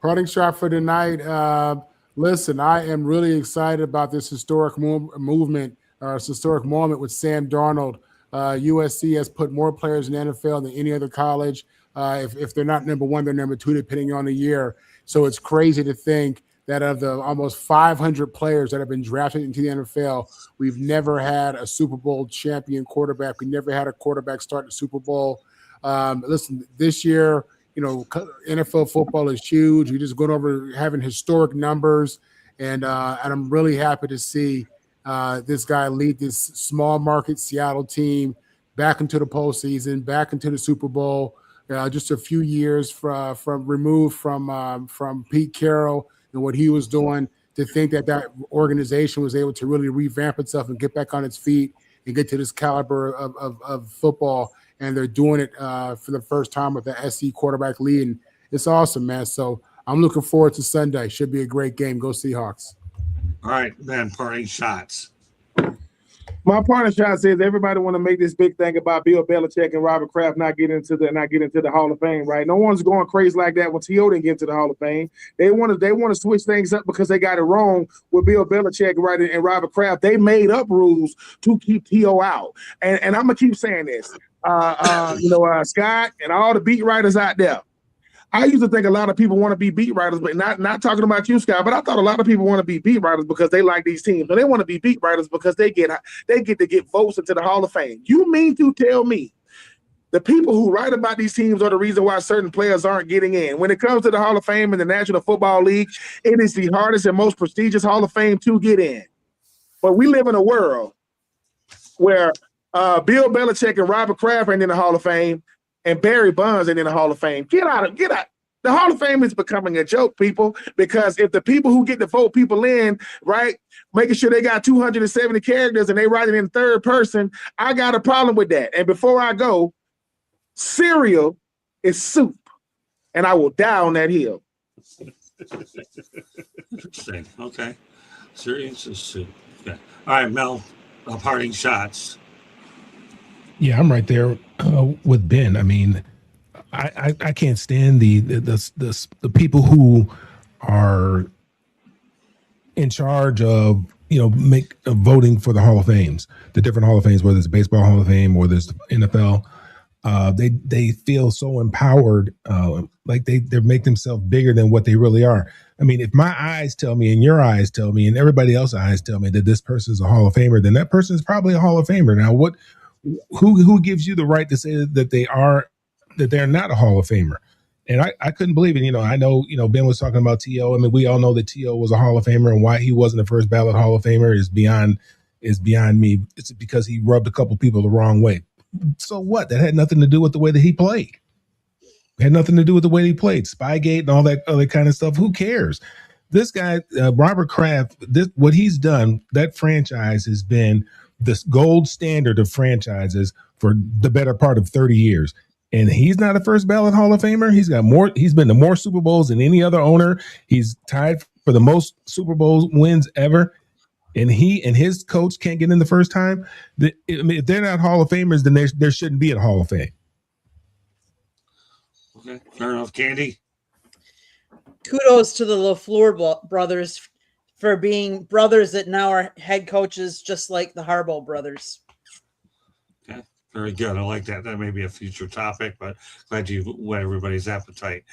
Parting shot for the night. Listen, I am really excited about this historic movement, this historic moment with Sam Darnold. USC has put more players in the NFL than any other college. If they're not number one, they're number two, depending on the year. So it's crazy to think that of the almost 500 players that have been drafted into the NFL, we've never had a Super Bowl champion quarterback. We never had a quarterback start the Super Bowl. Listen, this year, NFL football is huge. We're just going over having historic numbers, and I'm really happy to see this guy lead this small market Seattle team back into the postseason, back into the Super Bowl. Just a few years from removed from Pete Carroll and what he was doing, to think that organization was able to really revamp itself and get back on its feet and get to this caliber of football. And they're doing it for the first time with the SC quarterback lead. And it's awesome, man. So I'm looking forward to Sunday. Should be a great game. Go Seahawks. All right, then, parting shots. My parting shot says everybody want to make this big thing about Bill Belichick and Robert Kraft not getting into the Hall of Fame, right? No one's going crazy like that when T.O. didn't get into the Hall of Fame. They want to switch things up because they got it wrong with Bill Belichick, right, and Robert Kraft. They made up rules to keep T.O. out, and I'm gonna keep saying this. Scott and all the beat writers out there. I used to think a lot of people want to be beat writers, but not talking about you, Scott. But I thought a lot of people want to be beat writers because they like these teams, but they want to be beat writers because they get to get votes into the Hall of Fame. You mean to tell me the people who write about these teams are the reason why certain players aren't getting in? When it comes to the Hall of Fame and the National Football League, it is the hardest and most prestigious Hall of Fame to get in. But we live in a world where Bill Belichick and Robert Kraft ain't in the Hall of Fame, and Barry Bonds ain't in the Hall of Fame. Get out. The Hall of Fame is becoming a joke, people, because if the people who get to vote people in, right, making sure they got 270 characters and they write it in third person, I got a problem with that. And before I go, cereal is soup, and I will die on that hill. Interesting. Okay. Cereal is soup. Okay. All right, Mel, parting shots. Yeah, I'm right there with Ben. I mean, I can't stand the people who are in charge of voting for the Hall of Fames, the different Hall of Fames, whether it's baseball Hall of Fame or there's the NFL. They feel so empowered, like they make themselves bigger than what they really are. I mean, if my eyes tell me and your eyes tell me and everybody else's eyes tell me that this person is a Hall of Famer, then that person is probably a Hall of Famer. Now, who gives you the right to say that they're not a Hall of Famer? And I couldn't believe it. I know, Ben was talking about T.O. I mean, we all know that T.O. was a Hall of Famer, and why he wasn't a first ballot Hall of Famer is beyond me. It's because he rubbed a couple people the wrong way. So what? That had nothing to do with the way that he played. It had nothing to do with the way he played. Spygate and all that other kind of stuff. Who cares? This guy, Robert Kraft, what he's done, that franchise has been this gold standard of franchises for the better part of 30 years. And he's not a first ballot Hall of Famer. He's been to more Super Bowls than any other owner. He's tied for the most Super Bowl wins ever. And he and his coach can't get in the first time. If they're not Hall of Famers, then there shouldn't be a Hall of Fame. Okay, fair enough. Candy? kudos to the LaFleur brothers for being brothers that now are head coaches, just like the Harbaugh brothers. Okay, very good. I like that. That may be a future topic, but glad you whet everybody's appetite.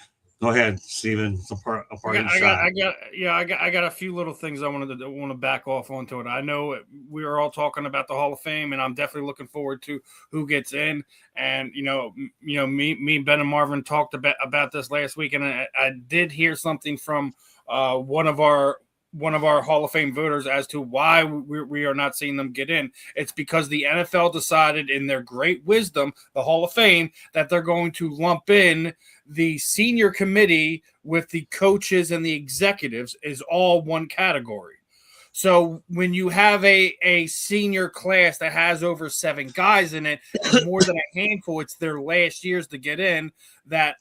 Go ahead, Steven. I got a few little things I want to back off onto it. I know we are all talking about the Hall of Fame, and I'm definitely looking forward to who gets in. And me, Ben, and Marvin talked about this last week, and I did hear something from one of our Hall of Fame voters as to why we are not seeing them get in. It's because the NFL decided in their great wisdom, the Hall of Fame, that they're going to lump in the senior committee with the coaches and the executives is all one category. So when you have a senior class that has over 7 guys in it, and more than a handful, it's their last years to get in. That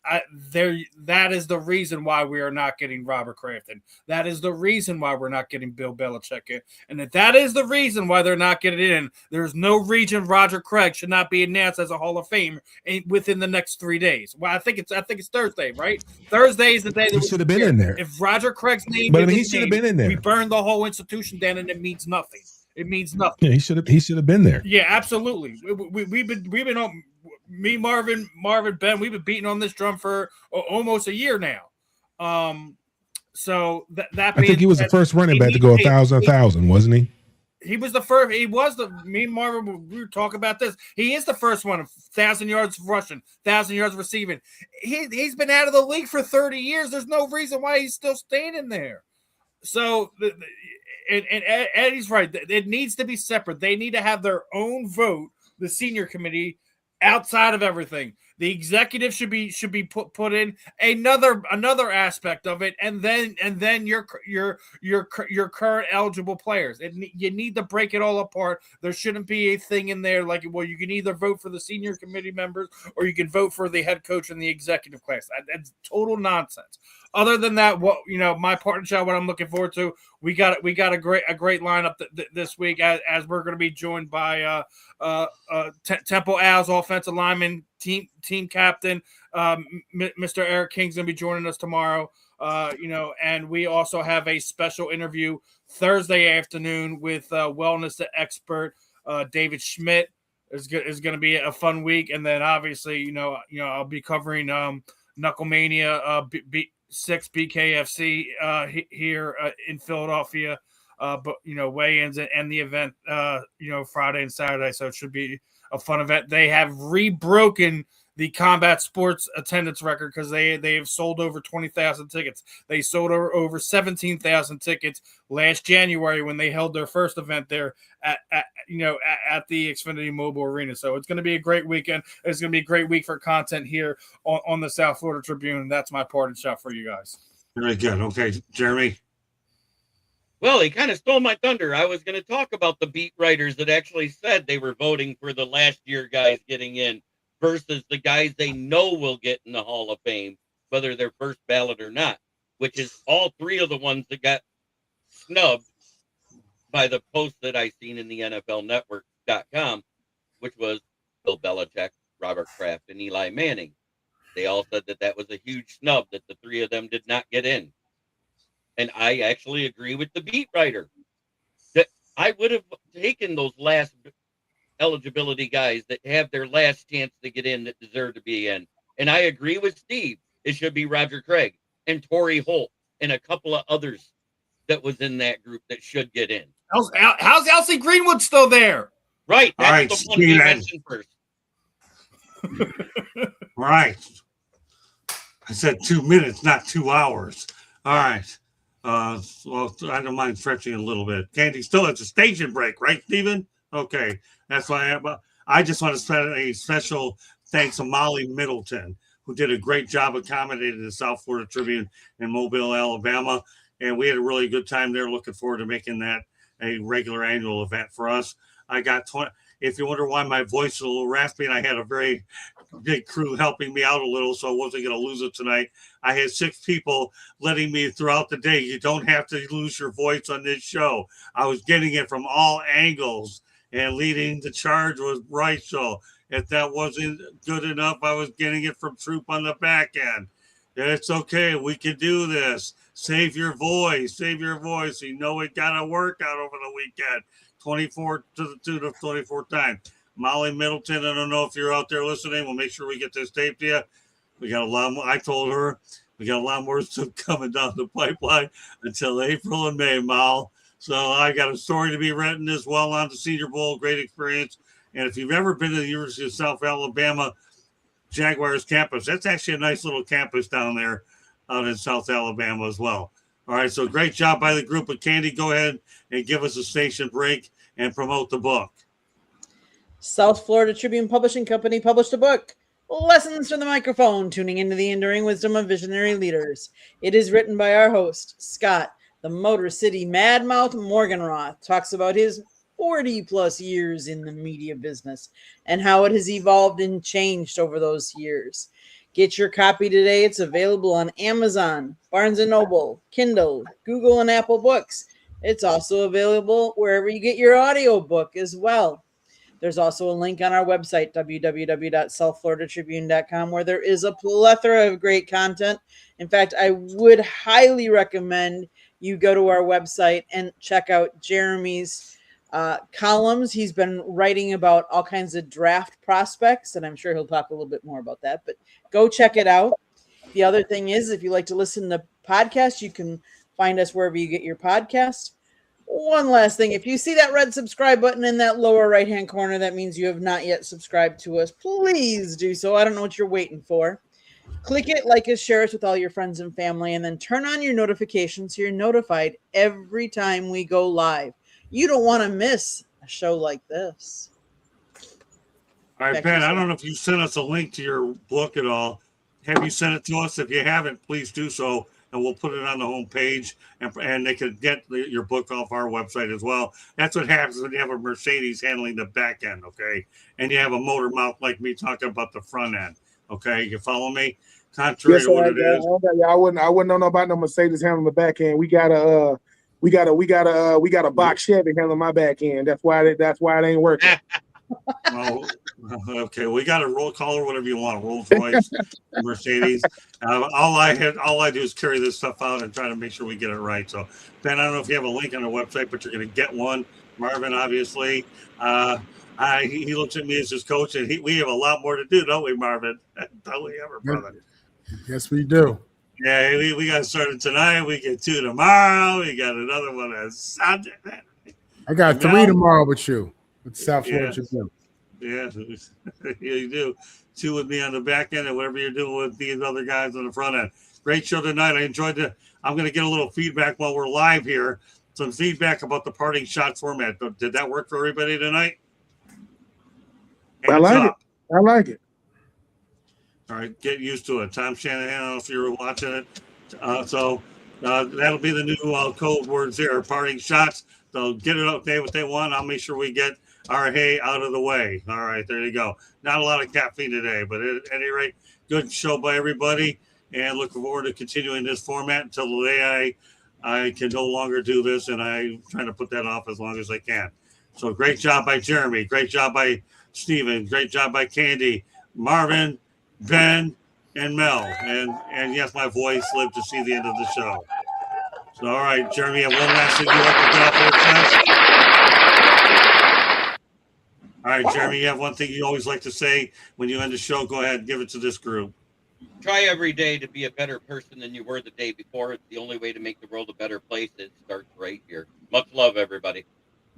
is the reason why we are not getting Robert Kraft in. That is the reason why we're not getting Bill Belichick in. And if that is the reason why they're not getting in, there's no reason Roger Craig should not be announced as a Hall of Fame within the next 3 days. Well, I think it's Thursday, right? Thursday is the day that he should have been in there. If Roger Craig's name, but I mean, he should have been in there. We burned the whole institution down, and it means nothing. It means nothing. Yeah, he should have been there. Yeah, absolutely. We've been on. Me, Marvin, Ben, we've been beating on this drum for almost a year now. So that I think he was the first running back to go 1,000, wasn't he? He was the first. He was me and Marvin, we were talking about this. He is the first one, 1,000 yards rushing, 1,000 yards receiving. He's been out of the league for 30 years. There's no reason why he's still standing there. So, and Eddie's right. It needs to be separate. They need to have their own vote, the senior committee, outside of everything. The executive should be put in another aspect of it, and then your current eligible players. You need to break it all apart. There shouldn't be a thing in there like, well, you can either vote for the senior committee members or you can vote for the head coach and the executive class. That's total nonsense. Other than that, my partnership, what I'm looking forward to, we got a great lineup this week as we're going to be joined by Temple Owls offensive lineman, team captain, Mr. Eric King's going to be joining us tomorrow. And we also have a special interview Thursday afternoon with wellness expert David Schmidt. It's going to be a fun week, and then obviously, I'll be covering Knucklemania 6 BKFC here in Philadelphia, but weigh-ins and the event Friday and Saturday, so it should be a fun event. They have rebroken the combat sports attendance record because they have sold over 20,000 tickets. They sold over 17,000 tickets last January when they held their first event there at the Xfinity Mobile Arena. So it's going to be a great weekend. It's going to be a great week for content here on the South Florida Tribune. That's my parting shot for you guys. Very good. Okay, Jeremy. Well, he kind of stole my thunder. I was going to talk about the beat writers that actually said they were voting for the last year guys getting in versus the guys they know will get in the Hall of Fame, whether they're first ballot or not, which is all 3 of the ones that got snubbed by the post that I seen in the NFLnetwork.com, which was Bill Belichick, Robert Kraft, and Eli Manning. They all said that was a huge snub, that the 3 of them did not get in. And I actually agree with the beat writer that I would have taken those last eligibility guys that have their last chance to get in that deserve to be in. And I agree with Steve. It should be Roger Craig and Torrey Holt and a couple of others that was in that group that should get in. How's Elsie Greenwood still there? Right. That's all right, the one we mentioned first. Right. I said 2 minutes, not 2 hours. All right. Well, I don't mind stretching a little bit. Candy still at the station break, right, Stephen? Okay. That's why I just want to send a special thanks to Molly Middleton, who did a great job accommodating the South Florida Tribune in Mobile, Alabama. And we had a really good time there. Looking forward to making that a regular annual event for us. I got 20. If you wonder why my voice is a little raspy, and I had a very big crew helping me out a little, so I wasn't going to lose it tonight. I had 6 people letting me throughout the day, you don't have to lose your voice on this show. I was getting it from all angles, and leading the charge was Bryce. So if that wasn't good enough, I was getting it from Troop on the back end. It's okay. We can do this. Save your voice. Save your voice. You know it got to work out over the weekend. 24 to the 24th time. Molly Middleton, I don't know if you're out there listening. We'll make sure we get this tape to you. We got a lot more. I told her we got a lot more stuff coming down the pipeline until April and May, Mal. So I got a story to be written as well on the Senior Bowl. Great experience. And if you've ever been to the University of South Alabama Jaguars campus, that's actually a nice little campus down there out in South Alabama as well. All right, so great job by the group. But Candy, go ahead and give us a station break and promote the book. South Florida Tribune Publishing Company published a book, Lessons from the Microphone, Tuning into the Enduring Wisdom of Visionary Leaders. It is written by our host, Scott, the Motor City Madmouth Morganroth, talks about his 40 plus years in the media business and how it has evolved and changed over those years. Get your copy today. It's available on Amazon, Barnes & Noble, Kindle, Google, and Apple Books. It's also available wherever you get your audiobook as well. There's also a link on our website, www.southfloridatribune.com, where there is a plethora of great content. In fact, I would highly recommend you go to our website and check out Jeremy's columns. He's been writing about all kinds of draft prospects, and I'm sure he'll talk a little bit more about that, but go check it out. The other thing is, if you like to listen to podcasts, you can find us wherever you get your podcast. One last thing, if you see that red subscribe button in that lower right-hand corner, that means you have not yet subscribed to us. Please do so. I don't know what you're waiting for. Click it, like it, share us with all your friends and family, and then turn on your notifications so you're notified every time we go live. You don't want to miss a show like this. All right, Ben, I don't know if you sent us a link to your book at all. Have you sent it to us? If you haven't, please do so, and we'll put it on the homepage, and they can get your book off our website as well. That's what happens when you have a Mercedes handling the back end, okay? And you have a motor mouth like me talking about the front end, okay? You follow me? Contrary to what it is. I wouldn't know about no Mercedes handling the back end. We got a box Chevy handling my back end. That's why it ain't working. Well, okay, we got a roll call or whatever you want, Rolls Royce, Mercedes. All I do is carry this stuff out and try to make sure we get it right. So, Ben, I don't know if you have a link on the website, but you're going to get one. Marvin, obviously, he looks at me as his coach, and we have a lot more to do, don't we, Marvin? Don't we ever, brother? Yes, we do. Yeah, we got started tonight. We get 2 tomorrow. We got another one on Sunday. I got 3 tomorrow with you. With South Florida Tribune. Yeah, you do. 2 with me on the back end and whatever you're doing with these other guys on the front end. Great show tonight. I enjoyed it. I'm going to get a little feedback while we're live here. Some feedback about the parting shot format. Did that work for everybody tonight? I like it. All right, get used to it. Tom Shanahan, I don't know if you were watching it. That'll be the new code words there, parting shots. So get it up, what they want. I'll make sure we get our hay out of the way. All right, there you go. Not a lot of caffeine today, but at any rate, good show by everybody, and looking forward to continuing this format until the day I can no longer do this, and I'm trying to put that off as long as I can. So great job by Jeremy. Great job by Steven. Great job by Candy, Marvin, Ben, and Mel. And yes, my voice lived to see the end of the show. So, all right, Jeremy, you have one last thing you want to get off your chest? All right, Jeremy, you have one thing you always like to say when you end the show. Go ahead and give it to this group. Try every day to be a better person than you were the day before. It's the only way to make the world a better place. It starts right here. Much love, everybody.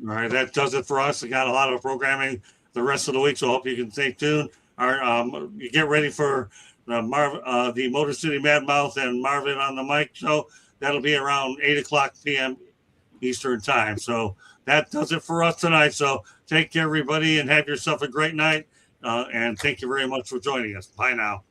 All right, that does it for us. We got a lot of programming the rest of the week, so I hope you can stay tuned. All right, you get ready for the Motor City Madmouth and Marvin on the mic show. That'll be around 8:00 p.m. Eastern time. So that does it for us tonight. So take care, everybody, and have yourself a great night. And thank you very much for joining us. Bye now.